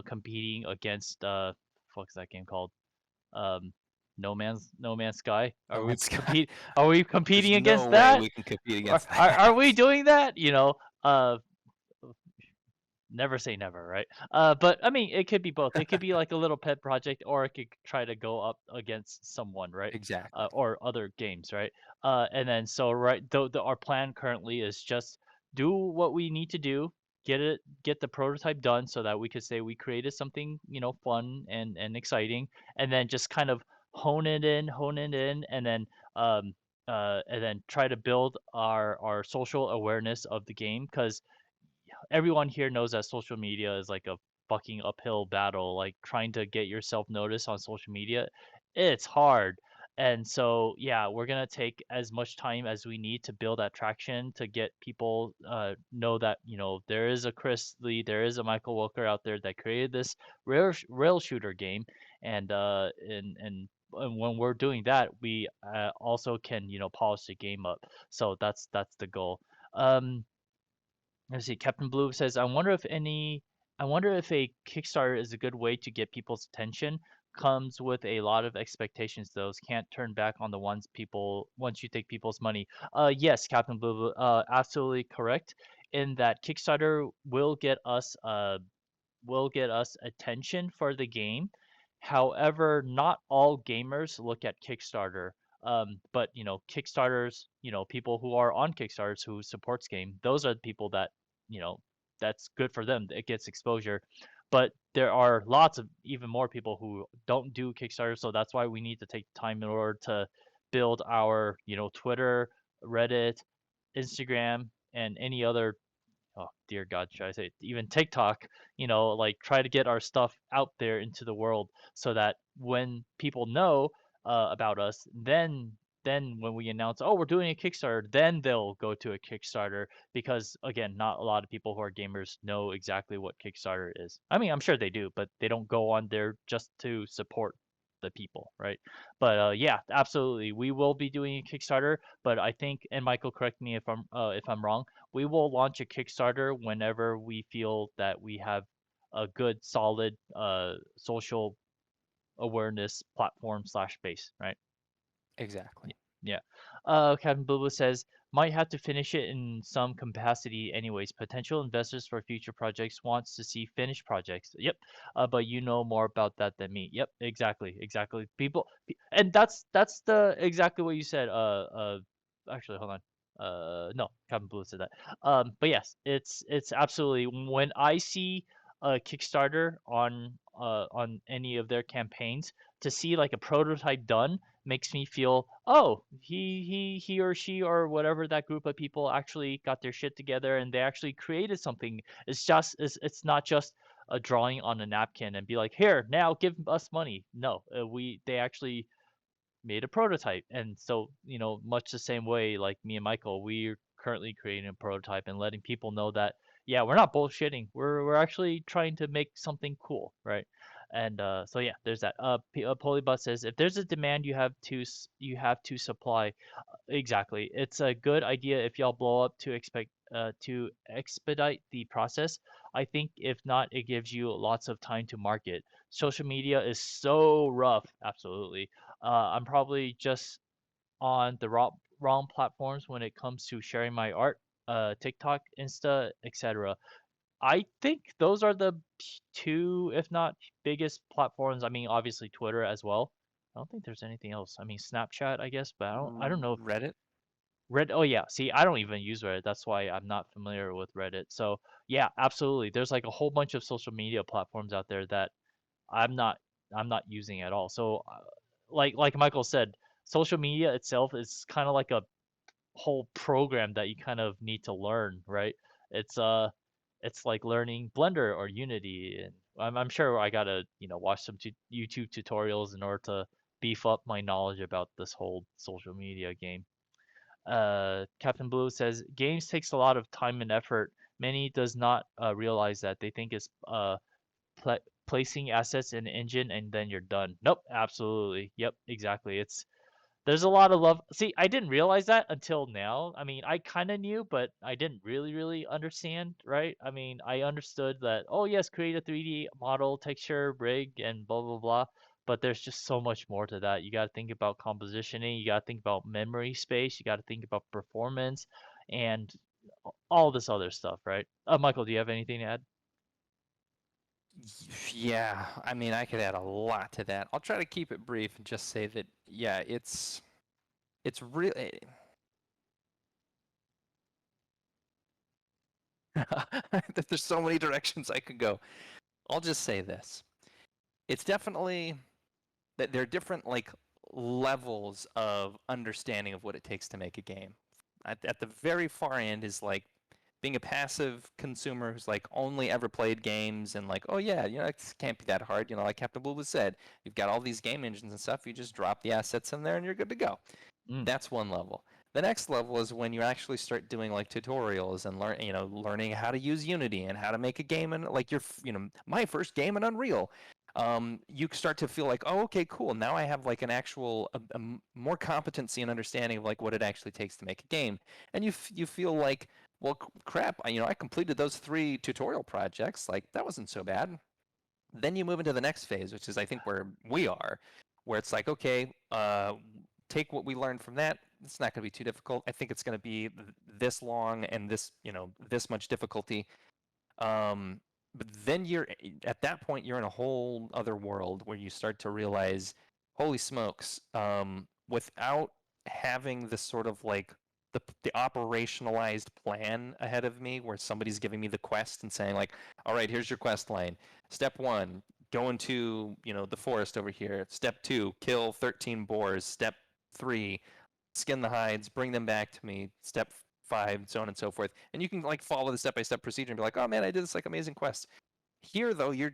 Speaker 1: competing against fuck's that game called? Um No Man's Sky?
Speaker 2: No Man's Sky.
Speaker 1: Are we
Speaker 2: There's
Speaker 1: competing
Speaker 2: no
Speaker 1: against
Speaker 2: way
Speaker 1: that?
Speaker 2: we can compete
Speaker 1: Are
Speaker 2: against
Speaker 1: are,
Speaker 2: that.
Speaker 1: are we doing that? Never say never, right? But I mean, it could be both. It could be like a little pet project, or it could try to go up against someone, right?
Speaker 2: Exactly.
Speaker 1: Or other games, right? And then so right, though our plan currently is just do what we need to do, get the prototype done, so that we could say we created something, fun and exciting, and then just kind of hone it in, um, and then try to build our social awareness of the game, because everyone here knows that social media is like a fucking uphill battle. Like trying to get yourself noticed on social media, it's hard. And so, yeah, we're gonna take as much time as we need to build that traction, to get people know that, there is a Chris Lee, there is a Michael Walker out there that created this rail shooter game, and when we're doing that, we also can, polish the game up. So that's the goal. Um, Let's see. Captain Blue says, I wonder if a Kickstarter is a good way to get people's attention. Comes with a lot of expectations. Those can't turn back on the ones people once you take people's money. Yes, Captain Blue, absolutely correct. In that Kickstarter will get us attention for the game. However, not all gamers look at Kickstarter. But Kickstarters, people who are on Kickstarters who supports game, those are the people that, you know, that's good for them. It gets exposure. But there are lots of even more people who don't do Kickstarter, so that's why we need to take time in order to build our, Twitter, Reddit, Instagram, and any other, oh dear God, should I say even TikTok, like try to get our stuff out there into the world, so that when people know about us, then when we announce, oh, we're doing a Kickstarter, then they'll go to a Kickstarter, because again, not a lot of people who are gamers know exactly what Kickstarter is. I mean, I'm sure they do, but they don't go on there just to support the people, right? But yeah, absolutely, we will be doing a Kickstarter, but I think, and Michael, correct me if I'm wrong, we will launch a Kickstarter whenever we feel that we have a good, solid social awareness platform slash base, right?
Speaker 2: Exactly.
Speaker 1: Yeah. Captain Blueblu says, might have to finish it in some capacity anyways. Potential investors for future projects wants to see finished projects. Yep. But you know more about that than me. Yep. Exactly. Exactly. And that's the exactly what you said. Actually, hold on. No, Captain Blue said that. But yes, it's absolutely, when I see a Kickstarter on any of their campaigns, to see like a prototype done makes me feel, oh, he or she or whatever that group of people actually got their shit together, and they actually created something. It's not just a drawing on a napkin and be like, here, now give us money. No, we they actually made a prototype. And so, much the same way, like me and Michael, we're currently creating a prototype and letting people know that, yeah, we're not bullshitting. We're actually trying to make something cool, right? And so yeah, there's that. Polybus says, if there's a demand, you have to supply. Exactly. It's a good idea if y'all blow up to expedite the process. I think if not, it gives you lots of time to market. Social media is so rough. Absolutely. I'm probably just on the wrong platforms when it comes to sharing my art. TikTok, Insta, etc. I think those are the two, if not biggest platforms. I mean, obviously Twitter as well. I don't think there's anything else. I mean, Snapchat, I guess, but I don't know if
Speaker 2: Reddit.
Speaker 1: Oh yeah, see, I don't even use Reddit. That's why I'm not familiar with Reddit. So yeah, absolutely. There's like a whole bunch of social media platforms out there that I'm not I'm not using at all. So like Michael said, social media itself is kind of like a whole program that you kind of need to learn, right? It's it's like learning Blender or Unity, and I'm sure I gotta, watch some YouTube tutorials in order to beef up my knowledge about this whole social media game. Captain Blue says games takes a lot of time and effort. Many does not realize that. They think it's pla placing assets in an engine and then you're done. Nope, absolutely. Yep, exactly. there's a lot of love. See, I didn't realize that until now. I mean, I kind of knew, but I didn't really understand, right? I mean, I understood that, oh yes, create a 3D model, texture, rig, and blah blah blah. But there's just so much more to that. You got to think about compositioning, you got to think about memory space, you got to think about performance, and all this other stuff, right? Michael, do you have anything to add?
Speaker 2: Yeah, I mean, I could add a lot to that. I'll try to keep it brief and just say that, yeah, it's really there's so many directions I could go. I'll just say this. It's definitely that there are different like levels of understanding of what it takes to make a game. At the very far end is like being a passive consumer who's like only ever played games and like, oh yeah, it can't be that hard. Like Captain Blue was said, you've got all these game engines and stuff. You just drop the assets in there and you're good to go.
Speaker 1: Mm,
Speaker 2: That's one level. The next level is when you actually start doing like tutorials and learning how to use Unity and how to make a game and like my first game in Unreal. You start to feel like, oh, okay, cool. Now I have like an actual more competency and understanding of like what it actually takes to make a game, and you feel like, well, crap. I completed those 3 tutorial projects. Like that wasn't so bad. Then you move into the next phase, which is I think where we are, where it's like, okay, take what we learned from that. It's not going to be too difficult. I think it's going to be this long and this much difficulty. But then at that point you're in a whole other world where you start to realize, holy smokes, without having this sort of like the operationalized plan ahead of me where somebody's giving me the quest and saying like, all right, here's your quest line. Step 1, go into, the forest over here. Step 2, kill 13 boars. Step 3, skin the hides, bring them back to me. Step 5, so on and so forth. And you can like follow the step-by-step procedure and be like, oh man, I did this like amazing quest. Here though, you're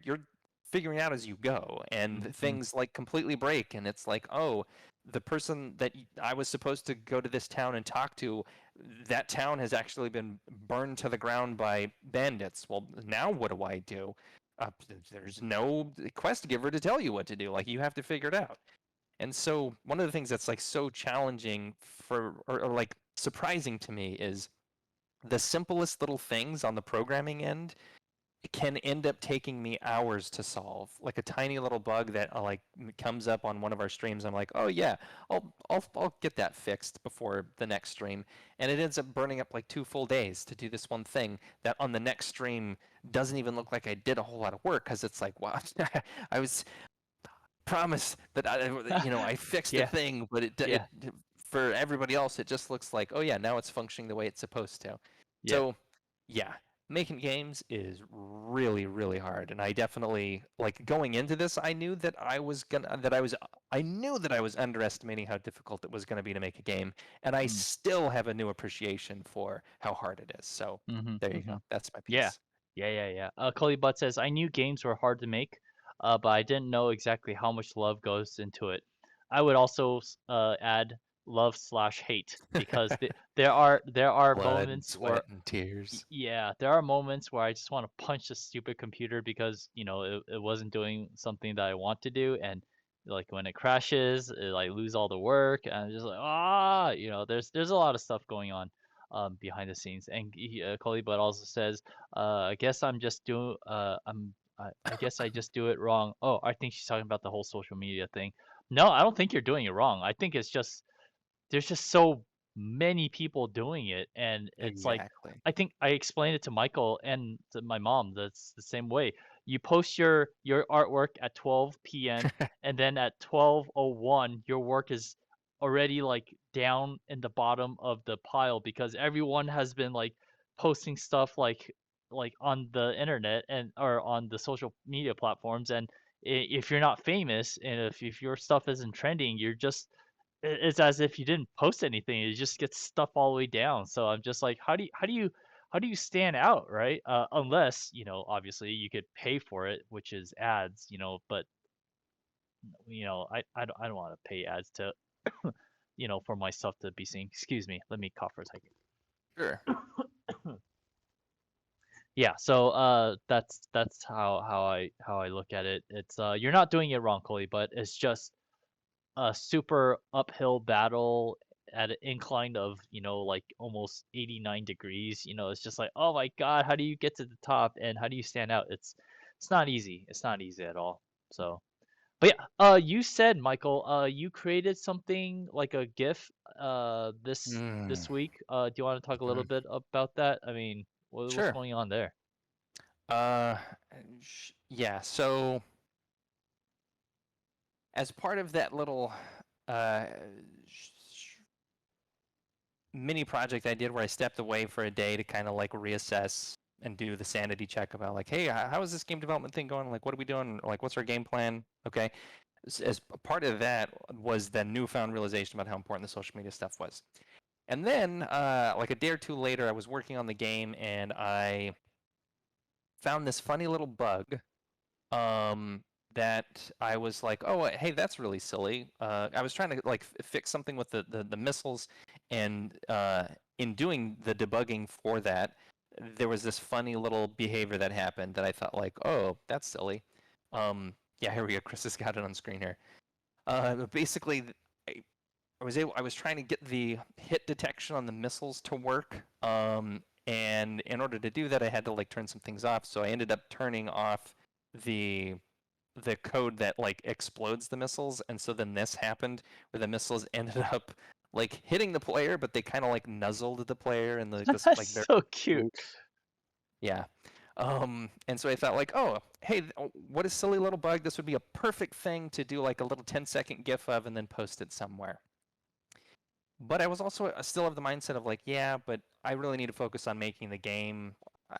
Speaker 2: figuring out as you go, and
Speaker 1: mm,
Speaker 2: things like completely break, and it's like, oh, the person that I was supposed to go to this town and talk to, that town has actually been burned to the ground by bandits. Well, now what do I do? There's no quest giver to tell you what to do. Like you have to figure it out. And so one of the things that's like so challenging or like surprising to me is the simplest little things on the programming end can end up taking me hours to solve. Like a tiny little bug that like comes up on one of our streams. I'm like, oh yeah, I'll get that fixed before the next stream, and it ends up burning up like 2 full days to do this one thing that on the next stream doesn't even look like I did a whole lot of work because it's like, wow, I was promise that I fixed the
Speaker 1: yeah,
Speaker 2: thing, but
Speaker 1: yeah,
Speaker 2: for everybody else it just looks like, oh yeah, now it's functioning the way it's supposed to.
Speaker 1: yeah.
Speaker 2: So yeah, making games is really really hard, and I definitely like going into this. I knew that I knew that I was underestimating how difficult it was going to be to make a game, and I
Speaker 1: Mm,
Speaker 2: still have a new appreciation for how hard it is. So
Speaker 1: mm-hmm,
Speaker 2: there you
Speaker 1: mm-hmm.
Speaker 2: go. That's my
Speaker 1: Yeah,
Speaker 2: piece.
Speaker 1: yeah. Cully Butt says, I knew games were hard to make, but I didn't know exactly how much love goes into it. I would also add love slash hate because there are
Speaker 2: Blood and
Speaker 1: moments where
Speaker 2: sweat and tears.
Speaker 1: yeah, there are moments where I just want to punch the stupid computer because, it wasn't doing something that I want to do, and like when it crashes, it like lose all the work, and I'm just like, there's a lot of stuff going on behind the scenes. And Coley but also says, I guess I'm just doing I guess I just do it wrong. Oh, I think she's talking about the whole social media thing. No, I don't think you're doing it wrong. I think it's just there's just so many people doing it, and it's like
Speaker 2: Exactly.
Speaker 1: I think I explained it to Michael and to my mom. That's the same way. You post your artwork at 12 p.m. and then at 12:01 your work is already like down in the bottom of the pile because everyone has been like posting stuff like on the internet and or on the social media platforms, and if you're not famous and if your stuff isn't trending, you're just it's as if you didn't post anything. It just gets stuff all the way down. So I'm just like, how do you stand out, right? Unless obviously you could pay for it, which is ads, But I don't want to pay ads to for my stuff to be seen. Excuse me, let me cough for a second.
Speaker 2: Sure.
Speaker 1: Yeah, so that's how I look at it. It's you're not doing it wrong, Coley, but it's just a super uphill battle at an incline of, like almost 89 degrees. It's just like, oh my God, how do you get to the top and how do you stand out? It's not easy. It's not easy at all. So, but yeah, you said, Michael, you created something like a GIF this
Speaker 2: Mm,
Speaker 1: week. Do you want to talk a little
Speaker 2: mm.
Speaker 1: bit about that? I mean, what's
Speaker 2: Sure.
Speaker 1: going on there?
Speaker 2: Uh, yeah. So as part of that little uh, mini project I did where I stepped away for a day to kind of like reassess and do the sanity check about like, hey, how is this game development thing going? Like, what are we doing? Like, what's our game plan? Okay. As part of that was the newfound realization about how important the social media stuff was. And then, like a day or two later, I was working on the game and I found this funny little bug um, that I was like, oh, hey, that's really silly. I was trying to like fix something with the missiles, and in doing the debugging for that, there was this funny little behavior that happened that I thought like, oh, that's silly. Yeah, here we go. Chris has got it on screen here. Basically, I, I was trying to get the hit detection on the missiles to work. And in order to do that, I had to like turn some things off. So I ended up turning off the the code that like explodes the missiles, and so then this happened where the missiles ended up like hitting the player, but they kind of like nuzzled the player and like this
Speaker 1: That's
Speaker 2: like very
Speaker 1: so cute.
Speaker 2: loose. Yeah. And so I thought like, oh, hey, what a silly little bug. This would be a perfect thing to do like a little 10-second GIF of and then post it somewhere. But I was also still of the mindset of like, yeah, but I really need to focus on making the game. I,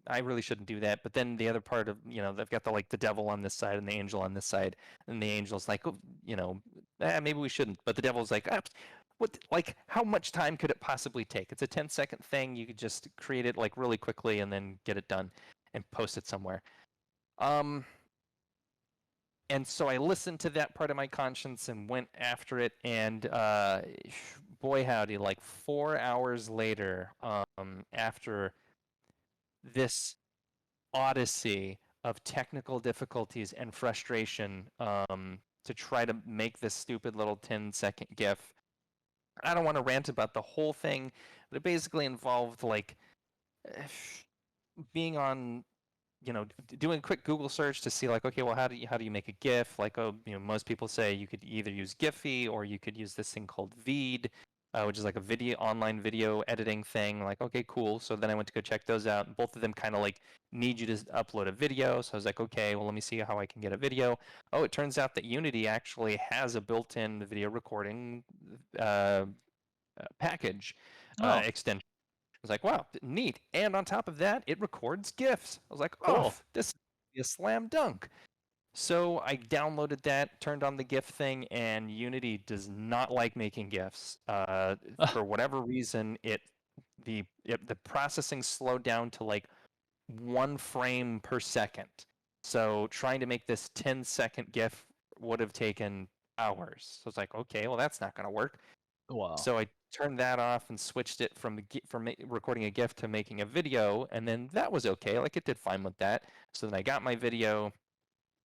Speaker 2: I really shouldn't do that. But then the other part of, they've got the like the devil on this side and the angel on this side, and the angel's like, oh, maybe we shouldn't. But the devil's like, what? Like, how much time could it possibly take? It's a 10-second thing. You could just create it like really quickly and then get it done and post it somewhere. Um, and so I listened to that part of my conscience and went after it. And boy, howdy, like 4 hours later, after this odyssey of technical difficulties and frustration to try to make this stupid little 10-second GIF. I don't want to rant about the whole thing, but it basically involved like being on doing a quick Google search to see like, okay, well, how do you make a GIF? Like, oh, most people say you could either use Giphy or you could use this thing called Veed, which is like a online video editing thing. Like, okay, cool. So then I went to go check those out, and both of them kind of like need you to upload a video. So I was like, okay, well, let me see how I can get a video. Oh, it turns out that Unity actually has a built-in video recording package
Speaker 1: Oh,
Speaker 2: extension. I was like, wow, neat. And on top of that, it records GIFs. I was like, oh,
Speaker 1: cool.
Speaker 2: this is a slam dunk. So I downloaded that, turned on the GIF thing, and Unity does not like making GIFs. For whatever reason, the processing slowed down to like 1 frame per second. So trying to make this 10-second GIF would have taken hours. So it's like, okay, well that's not going to work.
Speaker 1: Wow.
Speaker 2: So I turned that off and switched it from recording a GIF to making a video, and then that was okay. Like it did fine with that. So then I got my video,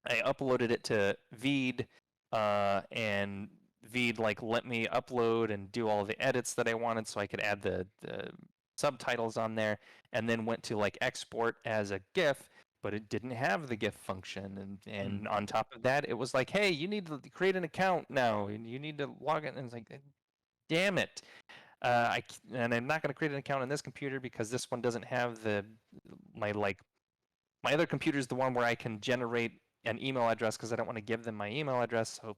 Speaker 2: I uploaded it to Veed, and Veed like let me upload and do all the edits that I wanted, so I could add the subtitles on there, and then went to like export as a GIF. But it didn't have the GIF function, and
Speaker 1: Mm.
Speaker 2: on top of that, it was like, hey, you need to create an account now, and you need to log in. And it's like, damn it. And I'm not going to create an account on this computer because this one doesn't have my other computer is the one where I can generate an email address because I don't want to give them my email address. So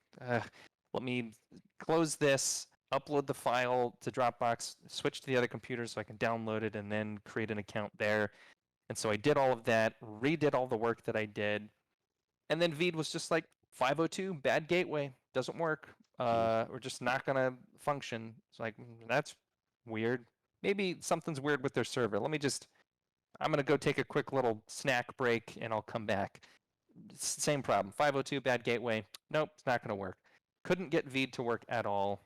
Speaker 2: let me close this, upload the file to Dropbox, switch to the other computer so I can download it, and then create an account there. And so I did all of that, redid all the work that I did, and then Veed was just like 502 bad gateway, doesn't work. We're just not gonna function. It's like that's weird. Maybe something's weird with their server. I'm gonna go take a quick little snack break and I'll come back. Same problem. 502 bad gateway. Nope, it's not gonna work. Couldn't get Veed to work at all.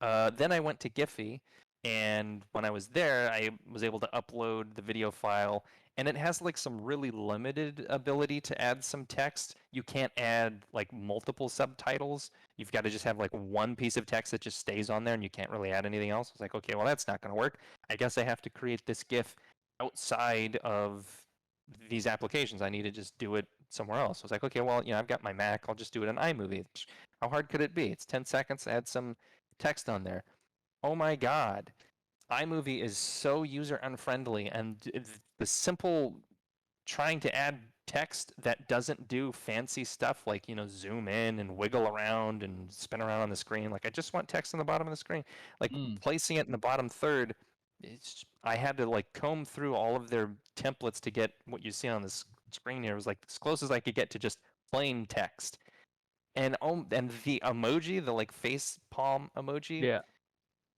Speaker 2: Then I went to Giphy, and when I was there, I was able to upload the video file, and it has like some really limited ability to add some text. You can't add like multiple subtitles. You've got to just have like one piece of text that just stays on there, and you can't really add anything else. It's like, okay, well, that's not going to work. I guess I have to create this GIF outside of these applications. I need to just do it somewhere else. I was like, okay, well, I've got my Mac. I'll just do it in iMovie. How hard could it be? It's 10 seconds. Add some text on there. Oh my God. iMovie is so user unfriendly, and the simple trying to add text that doesn't do fancy stuff like zoom in and wiggle around and spin around on the screen. Like, I just want text on the bottom of the screen. Like,
Speaker 1: Mm.
Speaker 2: placing it in the bottom third, I had to like comb through all of their templates to get what you see on this screen here. It was like as close as I could get to just plain text. And the emoji, the like face palm emoji,
Speaker 1: Yeah.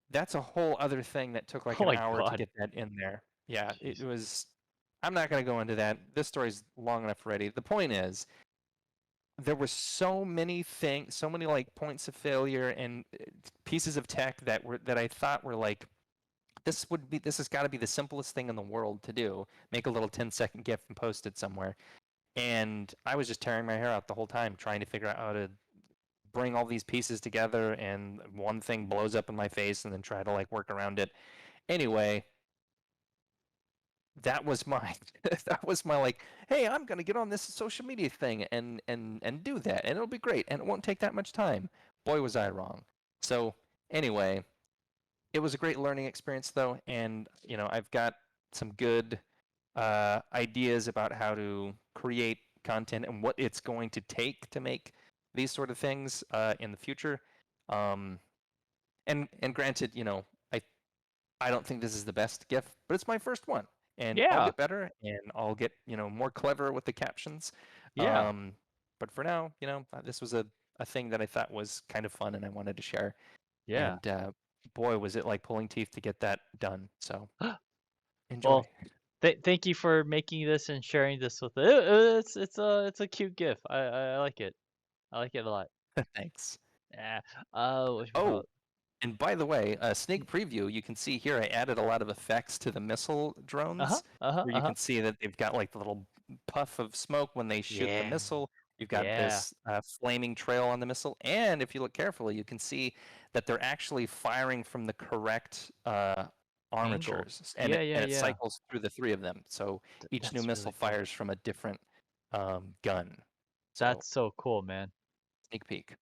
Speaker 2: that's a whole other thing that took like
Speaker 1: Oh
Speaker 2: an
Speaker 1: my
Speaker 2: hour to
Speaker 1: God.
Speaker 2: get that in there. Yeah, it
Speaker 1: Jeez.
Speaker 2: was. I'm not going to go into that. This story's long enough already. The point is, there were so many things, so many like points of failure and pieces of tech that I thought were like, this has got to be the simplest thing in the world to do. Make a little 10-second GIF and post it somewhere. And I was just tearing my hair out the whole time trying to figure out how to bring all these pieces together, and one thing blows up in my face and then try to like work around it. Anyway, that was my that was my like, hey, I'm gonna get on this social media thing and do that, and it'll be great, and it won't take that much time. Boy, was I wrong. So anyway, it was a great learning experience though, and I've got some good ideas about how to create content and what it's going to take to make these sort of things in the future. Um, and granted, I don't think this is the best GIF, but it's my first one, and I'll
Speaker 1: Yeah.
Speaker 2: get better, and I'll get more clever with the captions.
Speaker 1: Yeah.
Speaker 2: Um, but for now, this was a thing that I thought was kind of fun, and I wanted to share.
Speaker 1: Yeah.
Speaker 2: And boy, was it like pulling teeth to get that done. So enjoy.
Speaker 1: Well, thank you for making this and sharing this with it. It's a cute GIF. I like it. I like it a lot.
Speaker 2: Thanks.
Speaker 1: Yeah. What you call
Speaker 2: Oh,
Speaker 1: it?
Speaker 2: and by the way, a sneak preview, you can see here I added a lot of effects to the missile
Speaker 1: Uh-huh.
Speaker 2: drones,
Speaker 1: Uh-huh.
Speaker 2: where you
Speaker 1: Uh-huh.
Speaker 2: can see that they've got like the little puff of smoke when they shoot the
Speaker 1: Yeah.
Speaker 2: missile. You've got
Speaker 1: Yeah.
Speaker 2: this flaming trail on the missile, and if you look carefully, you can see that they're actually firing from the correct
Speaker 1: Angle.
Speaker 2: armatures, and
Speaker 1: Yeah,
Speaker 2: it
Speaker 1: yeah,
Speaker 2: and it
Speaker 1: yeah.
Speaker 2: cycles through the three of them. So each new
Speaker 1: That's
Speaker 2: missile
Speaker 1: really cool.
Speaker 2: fires from a different gun. So
Speaker 1: That's so cool, man.
Speaker 2: sneak peek.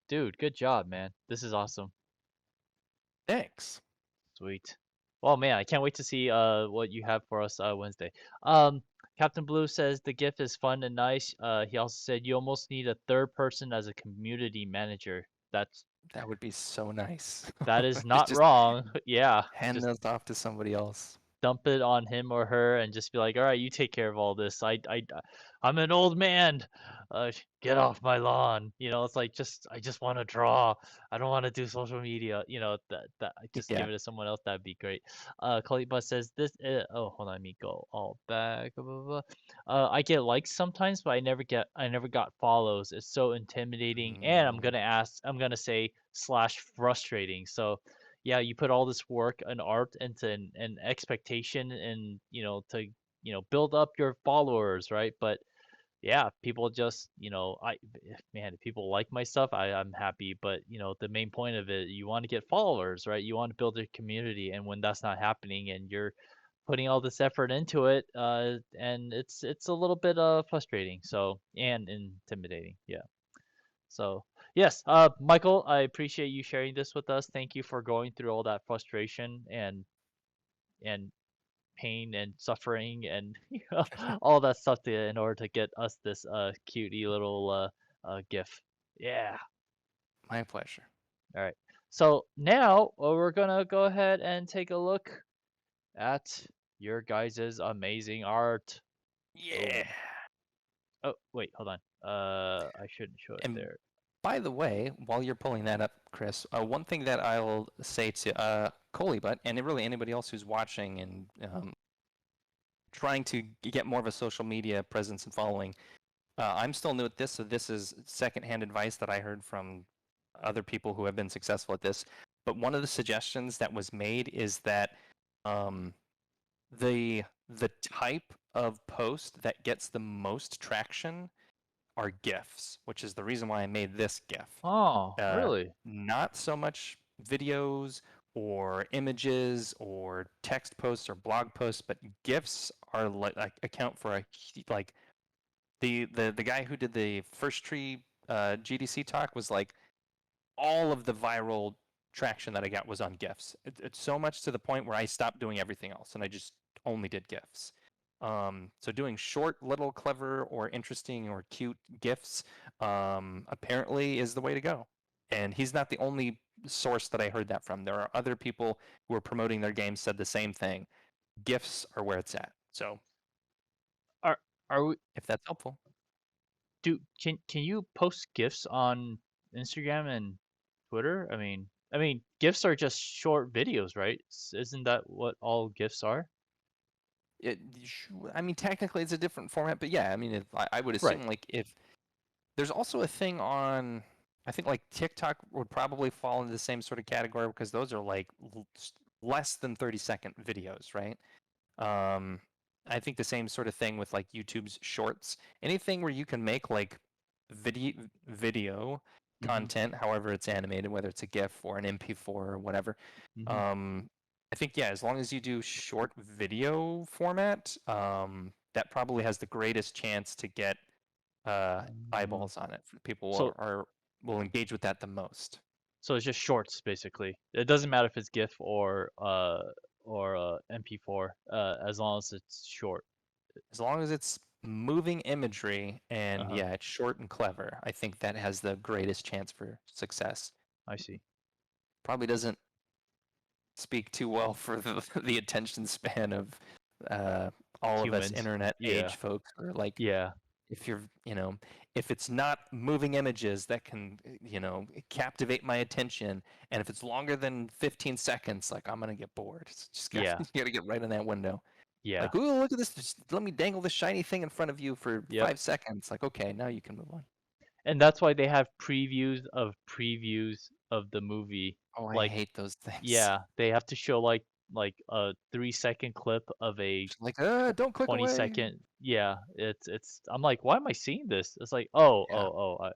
Speaker 1: Dude, good job, man. This is awesome.
Speaker 2: Thanks.
Speaker 1: Sweet. Well, man, I can't wait to see what you have for us Wednesday. Um, Captain Blue says the GIF is fun and nice. He also said you almost need a third person as a community manager.
Speaker 2: That would be so nice.
Speaker 1: That is
Speaker 2: It's
Speaker 1: not
Speaker 2: just
Speaker 1: wrong. Yeah,
Speaker 2: hand
Speaker 1: just
Speaker 2: those off to somebody else.
Speaker 1: dump it on him or her and just be like, all right, you take care of all this. I'm an old man. Get off my lawn. It's like I just want to draw. I don't want to do social media. That I just
Speaker 2: Yeah.
Speaker 1: give it to someone else. That'd be great. Kalipa says this. Oh, hold on, let me go all back. Blah, blah, blah. I get likes sometimes, but I never got follows. It's so intimidating, and
Speaker 2: Mm,
Speaker 1: I'm gonna say slash frustrating. So yeah, you put all this work and art into an expectation and to build up your followers, right? But yeah, people just man, if people like my stuff, I'm happy. But the main point of it, you want to get followers, right? You want to build a community, and when that's not happening, and you're putting all this effort into it, and it's a little bit frustrating, so and intimidating, yeah. So, yes, Michael, I appreciate you sharing this with us. Thank you for going through all that frustration and pain and suffering and all that stuff in order to get us this cutie little GIF. Yeah.
Speaker 2: my pleasure.
Speaker 1: All right. So now we're gonna go ahead and take a look at your guys' amazing art.
Speaker 2: Yeah.
Speaker 1: Boom. Oh, wait, hold on. I shouldn't show it
Speaker 2: And
Speaker 1: there.
Speaker 2: by the way, while you're pulling that up, Chris, one thing that I'll say to Coley, and really anybody else who's watching and trying to get more of a social media presence and following, I'm still new at this, so this is secondhand advice that I heard from other people who have been successful at this. But one of the suggestions that was made is that um, the the type of post that gets the most traction are GIFs, which is the reason why I made this GIF.
Speaker 1: Oh,
Speaker 2: Uh,
Speaker 1: really?
Speaker 2: Not so much videos or images or text posts or blog posts, but GIFs are like account for like the guy who did the first tree GDC talk was like all of the viral traction that I got was on GIFs. It's so much to the point where I stopped doing everything else and I just only did GIFs. So doing short, little, clever, or interesting or cute GIFs apparently is the way to go. And he's not the only source that I heard that from. There are other people who are promoting their games said the same thing. GIFs are where it's at. So
Speaker 1: Are are we
Speaker 2: if that's helpful.
Speaker 1: can you post GIFs on Instagram and Twitter? I mean GIFs are just short videos, right? Isn't that what all GIFs are?
Speaker 2: It, I mean, technically it's a different format, but yeah, I mean, I would
Speaker 1: Right.
Speaker 2: assume like if there's also a thing on, I think like TikTok would probably fall into the same sort of category because those are like less than 30-second videos, right? Um, I think the same sort of thing with like YouTube's shorts. Anything where you can make like video
Speaker 1: Mm-hmm.
Speaker 2: content, however it's animated, whether it's a GIF or an MP4 or whatever.
Speaker 1: Mm-hmm.
Speaker 2: Um, I think yeah, as long as you do short video format, that probably has the greatest chance to get
Speaker 1: Mm.
Speaker 2: eyeballs on it. People
Speaker 1: So
Speaker 2: will engage with that the most.
Speaker 1: so it's just shorts basically. It doesn't matter if it's GIF or MP4 as long as it's short.
Speaker 2: As long as it's moving imagery and
Speaker 1: Uh-huh.
Speaker 2: yeah, it's short and clever, I think that has the greatest chance for success.
Speaker 1: I see.
Speaker 2: Probably doesn't speak too well for the attention span of uh, all of us
Speaker 1: Humans.
Speaker 2: internet
Speaker 1: Yeah.
Speaker 2: age folks. Or like,
Speaker 1: Yeah.
Speaker 2: if you're, if it's not moving images that can, captivate my attention, and if it's longer than 15 seconds, like I'm gonna get bored. It's just got
Speaker 1: Yeah.
Speaker 2: you gotta get right in that window.
Speaker 1: Yeah.
Speaker 2: Like, ooh, look at this! Just let me dangle this shiny thing in front of you for
Speaker 1: Yep.
Speaker 2: 5 seconds. Like, okay, now you can move on.
Speaker 1: And that's why they have previews of the movie.
Speaker 2: Oh, I
Speaker 1: Like,
Speaker 2: hate those things.
Speaker 1: yeah, they have to show like a 3 second clip of a
Speaker 2: Just like, don't click
Speaker 1: 20
Speaker 2: away.
Speaker 1: second. Yeah, it's I'm like, why am I seeing this? It's like, oh,
Speaker 2: Yeah.
Speaker 1: oh, oh,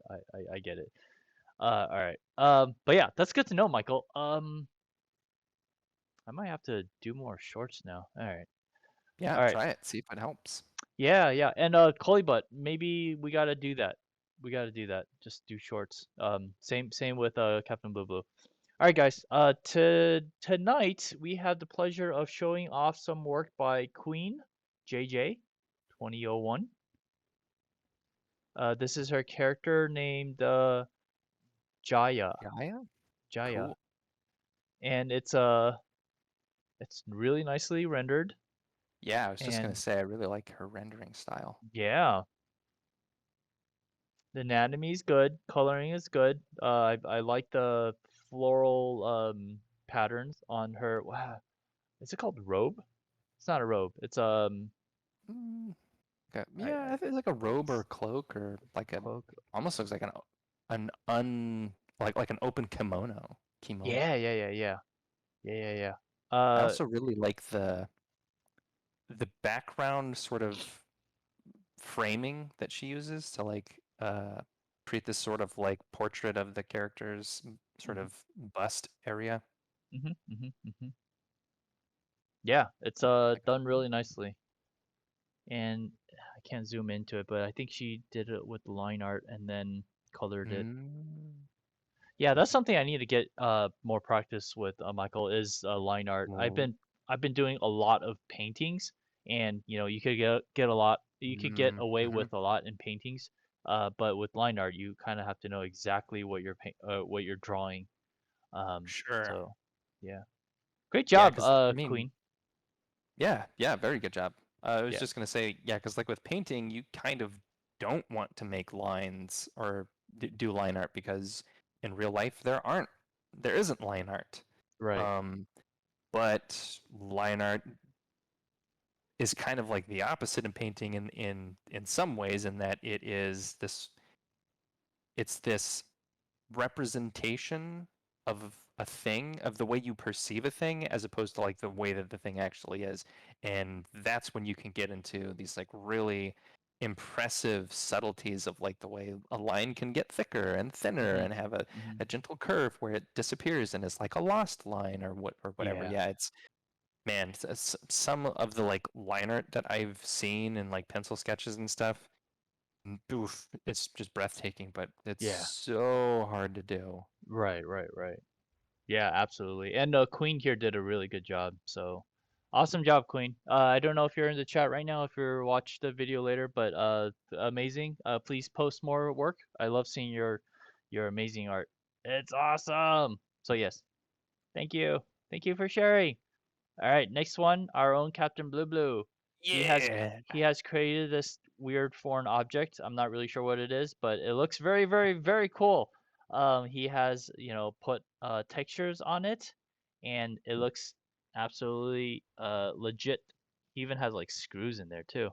Speaker 1: I get it. All right. But yeah, that's good to know, Michael. I might have to do more shorts now. All right.
Speaker 2: Yeah,
Speaker 1: All right.
Speaker 2: try it. See if it helps.
Speaker 1: Yeah, yeah. And Butt, maybe we gotta do that. We gotta do that. Just do shorts. Same with Captain Blue Blue. All right, guys. Tonight we had the pleasure of showing off some work by Queen JJ 2001. This is her character named Jaya.
Speaker 2: Gaia?
Speaker 1: Jaya,
Speaker 2: Cool.
Speaker 1: and it's really nicely rendered.
Speaker 2: Yeah, I was just gonna
Speaker 1: And
Speaker 2: say I really like her rendering style.
Speaker 1: yeah, the anatomy's good, coloring is good. I like the floral patterns on her. Wow, is it called robe? It's not a robe. It's
Speaker 2: Mm, okay. Yeah,
Speaker 1: I
Speaker 2: I think like a robe or a cloak or like a
Speaker 1: cloak.
Speaker 2: almost looks like an un like an open kimono.
Speaker 1: Yeah, yeah, yeah, yeah, yeah, yeah, yeah.
Speaker 2: I
Speaker 1: Uh,
Speaker 2: also really like the background sort of framing that she uses to like create this sort of like portrait of the character's sort
Speaker 1: mhm,
Speaker 2: of bust area.
Speaker 1: mhm, mhm, mhm. Yeah, it's done really nicely, and I can't zoom into it, but I think she did it with line art and then colored it.
Speaker 2: Mm.
Speaker 1: Yeah, that's something I need to get more practice with, Michael, is line art.
Speaker 2: Oh.
Speaker 1: I've been doing a lot of paintings, and you could you could get away
Speaker 2: Mm-hmm.
Speaker 1: with a lot in paintings, but with line art you kind of have to know exactly what you're drawing.
Speaker 2: Sure.
Speaker 1: So yeah, great
Speaker 2: Yeah,
Speaker 1: job,
Speaker 2: because I mean,
Speaker 1: Queen.
Speaker 2: yeah, yeah, very good job. I was
Speaker 1: Yeah,
Speaker 2: just gonna say, yeah, because like with painting, you kind of don't want to make lines or do line art because in real life there isn't line art.
Speaker 1: right.
Speaker 2: Um, but line art is kind of like the opposite in painting in some ways in that it's this representation of a thing, of the way you perceive a thing, as opposed to like the way that the thing actually is. And that's when you can get into these like really impressive subtleties of like the way a line can get thicker and thinner
Speaker 1: Hmm.
Speaker 2: and have
Speaker 1: Hmm.
Speaker 2: a gentle curve where it disappears and is like a lost line or whatever.
Speaker 1: Yeah.
Speaker 2: Yeah, it's man, some of the like line art that I've seen in like pencil sketches and stuff, oof, it's just breathtaking, but it's
Speaker 1: Yeah.
Speaker 2: so hard to do.
Speaker 1: Right. Right. Right. Yeah, absolutely. And Queen here did a really good job. So awesome job, Queen. I don't know if you're in the chat right now, if you're watch the video later, but amazing. Please post more work. I love seeing your amazing art. It's awesome. So yes, thank you. Thank you for sharing. All right, next one, our own Captain Blue Blue. He has
Speaker 2: Yeah.
Speaker 1: he has created this weird foreign object. I'm not really sure what it is, but it looks very, very, very cool. He has, put textures on it, and it looks absolutely legit. He even has like screws in there too,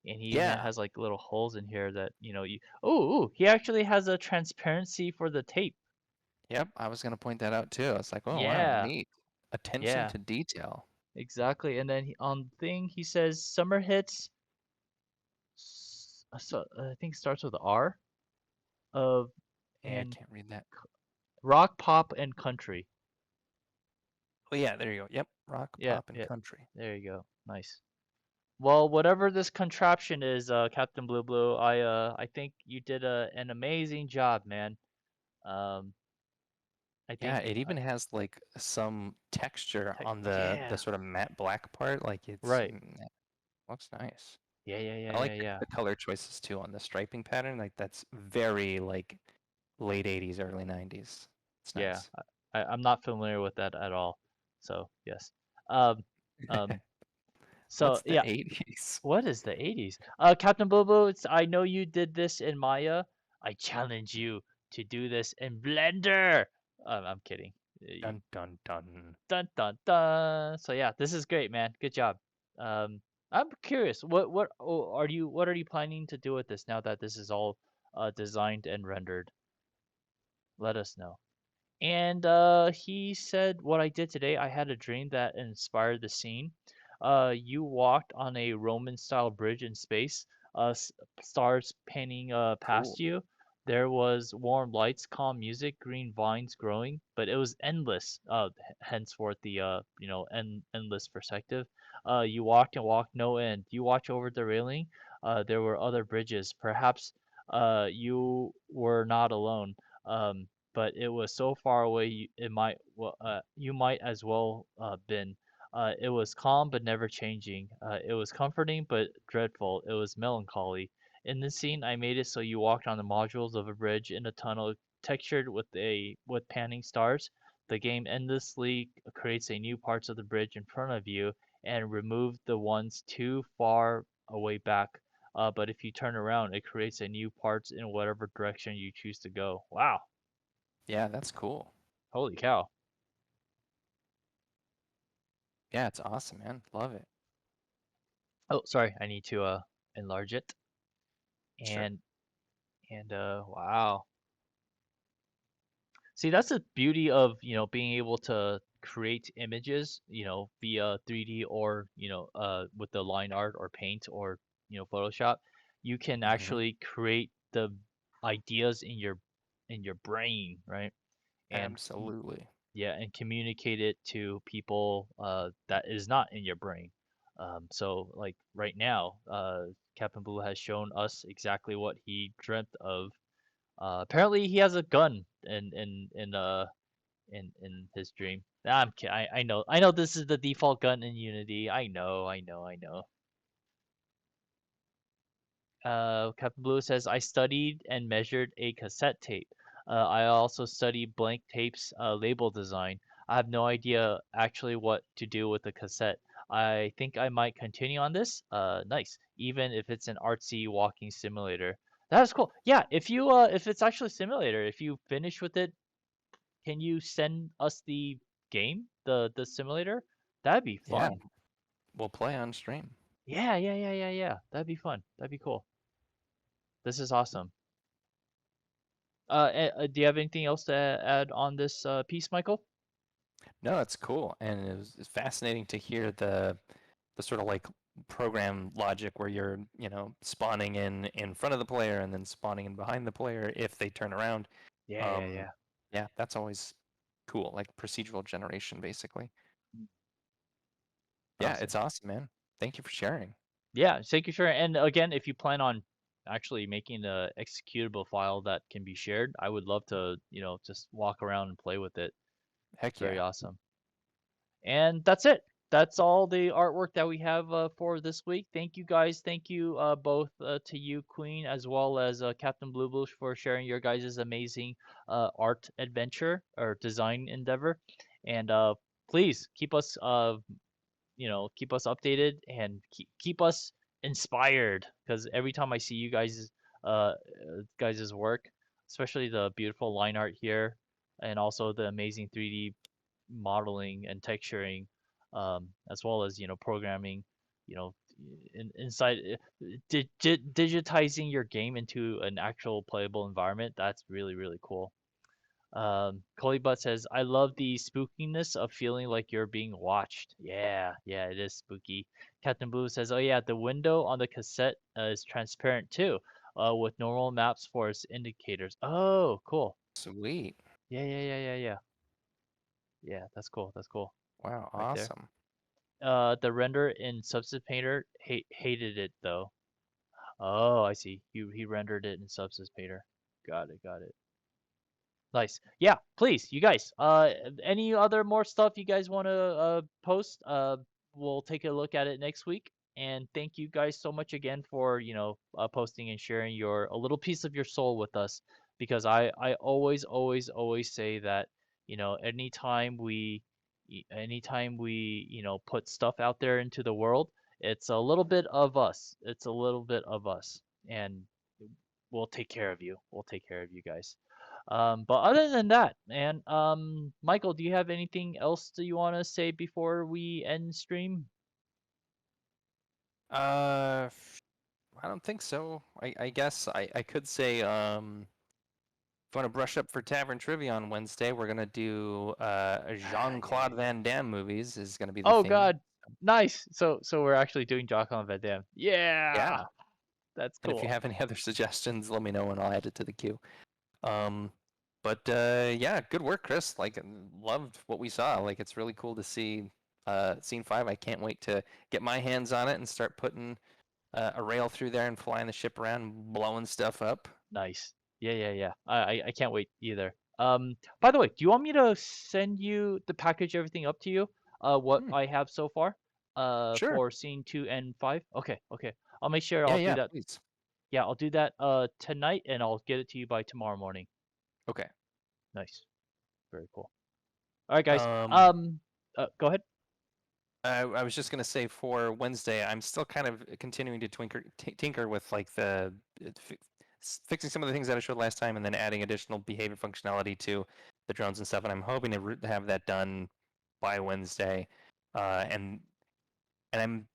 Speaker 1: and he even
Speaker 2: Yeah.
Speaker 1: has like little holes in here that you. Oh, he actually has a transparency for the tape.
Speaker 2: Yep. I was gonna point that out too. It's like, oh wow,
Speaker 1: Yeah,
Speaker 2: neat. Attention
Speaker 1: yeah,
Speaker 2: to detail.
Speaker 1: exactly. And then on thing he says summer hits. So I think starts with R of
Speaker 2: Yeah, I
Speaker 1: and
Speaker 2: can't read that.
Speaker 1: rock, pop, and country.
Speaker 2: Oh yeah, there you go. Yep. Rock,
Speaker 1: Yeah,
Speaker 2: pop, and
Speaker 1: yeah.
Speaker 2: country.
Speaker 1: There you go. Nice. Well, whatever this contraption is, Captain Blue Blue, I think you did an amazing job, man. Um, I
Speaker 2: Yeah,
Speaker 1: think
Speaker 2: it even has like some texture on the
Speaker 1: yeah,
Speaker 2: sort of matte black part. Like it's
Speaker 1: right.
Speaker 2: looks nice.
Speaker 1: Yeah, yeah, yeah,
Speaker 2: I
Speaker 1: yeah,
Speaker 2: like
Speaker 1: yeah,
Speaker 2: the color choices too on the striping pattern. Like that's very like late 80s, early 90s. It's
Speaker 1: yeah.
Speaker 2: nice.
Speaker 1: I'm not familiar with that at all. So yes. Um, um. So
Speaker 2: What's the
Speaker 1: yeah.
Speaker 2: 80s?
Speaker 1: What is the 80s? Captain Blue Blue, I know you did this in Maya. I challenge you to do this in Blender. I'm kidding.
Speaker 2: Dun dun dun.
Speaker 1: Dun dun dun. So yeah, this is great, man. Good job. Um, I'm curious. What are you planning to do with this now that this is all designed and rendered? Let us know. And he said, "What I did today, I had a dream that inspired the scene. You walked on a Roman-style bridge in space, stars panning
Speaker 2: Cool.
Speaker 1: past you. There was warm lights, calm music, green vines growing, but it was endless. Henceforth, the endless perspective. You walked and walked, no end. You watch over the railing. There were other bridges. Perhaps you were not alone." But it was so far away you might as well been. It was calm but never changing. It was comforting but dreadful. It was melancholy. In this scene, I made it so you walked on the modules of a bridge in a tunnel textured with panning stars. The game endlessly creates a new parts of the bridge in front of you and remove the ones too far away back. But if you turn around, it creates a new parts in whatever direction you choose to go. Wow.
Speaker 2: Yeah, that's cool.
Speaker 1: Holy cow.
Speaker 2: Yeah, it's awesome, man. Love it.
Speaker 1: Oh, sorry. I need to enlarge it.
Speaker 2: Sure.
Speaker 1: And wow. See, that's the beauty of, being able to create images, via 3D or, with the line art or paint or, Photoshop. You can
Speaker 2: Hmm.
Speaker 1: actually create the ideas in your brain, right? And
Speaker 2: Absolutely.
Speaker 1: yeah, and communicate it to people that is not in your brain. So like right now, Captain Blue has shown us exactly what he dreamt of. Apparently, he has a gun in his dream. I know this is the default gun in Unity. I know. Captain Blue says, I studied and measured a cassette tape. I also studied blank tapes, label design. I have no idea actually what to do with the cassette. I think I might continue on this. Nice. Even if it's an artsy walking simulator. That is cool. Yeah, if it's actually a simulator, if you finish with it, can you send us the game, the simulator? That'd be
Speaker 2: Yeah,
Speaker 1: fun.
Speaker 2: we'll play on stream.
Speaker 1: Yeah, yeah, yeah, yeah, yeah. That'd be fun. That'd be cool. This is awesome. Do you have anything else to add on this piece, Michael?
Speaker 2: No, it's cool, and it's fascinating to hear the sort of like program logic where you're, spawning in front of the player and then spawning in behind the player if they turn around.
Speaker 1: Yeah, yeah,
Speaker 2: Um,
Speaker 1: yeah.
Speaker 2: yeah, that's always cool, like procedural generation, basically.
Speaker 1: Mm,
Speaker 2: Yeah,
Speaker 1: awesome.
Speaker 2: it's awesome, man. Thank you for sharing.
Speaker 1: Yeah, thank you, sure. And again, if you plan on actually making a executable file that can be shared, I would love to, just walk around and play with it. It's
Speaker 2: Heck
Speaker 1: very
Speaker 2: yeah.
Speaker 1: awesome. And that's it. That's all the artwork that we have for this week. Thank you guys. Thank you both to you, Queen, as well as Captain Bluebush for sharing your guys' amazing art adventure or design endeavor. And please keep us updated and keep us inspired because every time I see you guys' work, especially the beautiful line art here and also the amazing 3D modeling and texturing, as well as programming, you know, inside digitizing your game into an actual playable environment. That's really really cool. Butt says, "I love the spookiness of feeling like you're being watched." Yeah, yeah, it is spooky. Captain Blue says, "Oh yeah, the window on the cassette is transparent too, with normal maps for its indicators." Oh, cool.
Speaker 2: Sweet.
Speaker 1: Yeah, yeah, yeah, yeah, yeah. Yeah, that's cool. That's cool.
Speaker 2: Wow,
Speaker 1: Right there.
Speaker 2: awesome.
Speaker 1: The render in Substance Painter hated it though. Oh, I see. He rendered it in Substance Painter. Got it. Got it. Nice. Yeah, please, you guys. Any other more stuff you guys want to post? We'll take a look at it next week. And thank you guys so much again for posting and sharing your a little piece of your soul with us. Because I always say that anytime we put stuff out there into the world, it's a little bit of us. It's a little bit of us, and we'll take care of you. We'll take care of you guys. But other than that, man, Michael, do you have anything else that you want to say before we end stream?
Speaker 2: Uh, I don't think so. I guess I could say, if you want to brush up for Tavern Trivia on Wednesday, we're gonna do
Speaker 1: Ah, yeah,
Speaker 2: Jean-Claude
Speaker 1: yeah.
Speaker 2: Van Damme movies is gonna be the
Speaker 1: Oh
Speaker 2: theme.
Speaker 1: God, nice. So we're actually doing Jacques Van Damme.
Speaker 2: Yeah.
Speaker 1: Yeah, that's
Speaker 2: And if you
Speaker 1: cool.
Speaker 2: have any other suggestions, let me know and I'll add it to the queue. Um, but yeah, good work, Chris. Like, loved what we saw. Like, it's really cool to see Scene 5. I can't wait to get my hands on it and start putting a rail through there and flying the ship around, and blowing stuff up.
Speaker 1: Nice. Yeah, yeah, yeah. I can't wait either. By the way, do you want me to send you the package everything up to you? What
Speaker 2: Hmm,
Speaker 1: I have so far?
Speaker 2: sure.
Speaker 1: For scene 2 and 5. Okay, okay. I'll make sure
Speaker 2: Yeah,
Speaker 1: I'll do
Speaker 2: yeah,
Speaker 1: that.
Speaker 2: please.
Speaker 1: Yeah, I'll do that tonight and I'll get it to you by tomorrow morning.
Speaker 2: Okay.
Speaker 1: Nice. Very cool. All right, guys.
Speaker 2: Um,
Speaker 1: Go ahead.
Speaker 2: I was just gonna say for Wednesday, I'm still kind of continuing to tinker with like fixing some of the things that I showed last time, and then adding additional behavior functionality to the drones and stuff. And I'm hoping to have that done by Wednesday, and I'm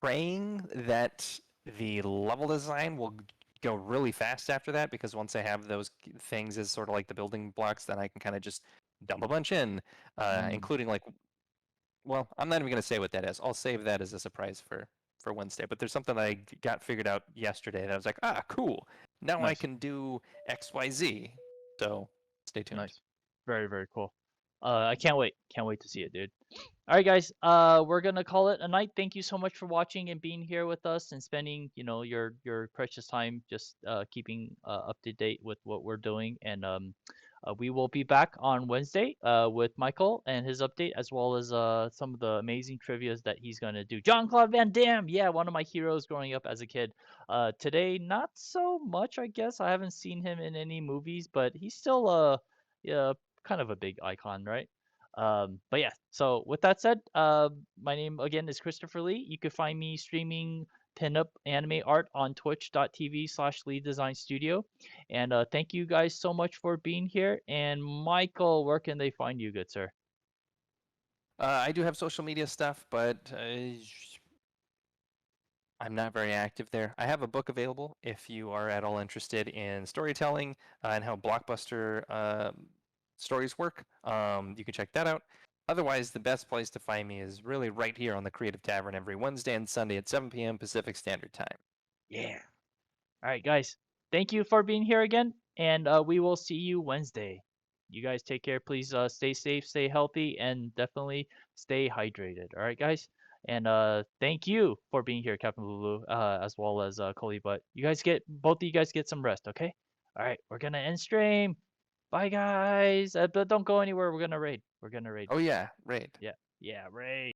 Speaker 2: praying that the level design will go really fast after that, because once I have those things as sort of like the building blocks, then I can kind of just dump a bunch in,
Speaker 1: Mm,
Speaker 2: including like, well, I'm not even going to say what that is. I'll save that as a surprise for Wednesday. But there's something I got figured out yesterday that I was like, ah, cool. Now I
Speaker 1: nice.
Speaker 2: can do XYZ. So stay tuned.
Speaker 1: Nice. Very, very cool. I can't wait. Can't wait to see it, dude. All right, guys. We're gonna call it a night. Thank you so much for watching and being here with us and spending, your precious time just keeping up to date with what we're doing. And we will be back on Wednesday with Michael and his update, as well as some of the amazing trivia's that he's gonna do. Jean-Claude Van Damme, yeah, one of my heroes growing up as a kid. Today, not so much, I guess. I haven't seen him in any movies, but he's still yeah, kind of a big icon, right? But yeah, so with that said, my name again is Christopher Lee. You can find me streaming pinup anime art on twitch.tv/Lee Design Studio. And thank you guys so much for being here. And Michael, where can they find you, good sir?
Speaker 2: I do have social media stuff, but I'm not very active there. I have a book available if you are at all interested in storytelling and how blockbuster stories work. You can check that out. Otherwise, the best place to find me is really right here on the Creative Tavern every Wednesday and Sunday at 7 p.m. Pacific Standard Time.
Speaker 1: Yeah. All right, guys. Thank you for being here again, and we will see you Wednesday. You guys take care. Please stay safe, stay healthy, and definitely stay hydrated. All right, guys. And thank you for being here, Captain Lulu, as well as Coley. But you guys get both of you guys get some rest, okay? All right, we're gonna end stream. Bye, guys. But don't go anywhere. We're gonna raid. We're gonna raid.
Speaker 2: Oh yeah, right.
Speaker 1: Yeah, yeah, raid.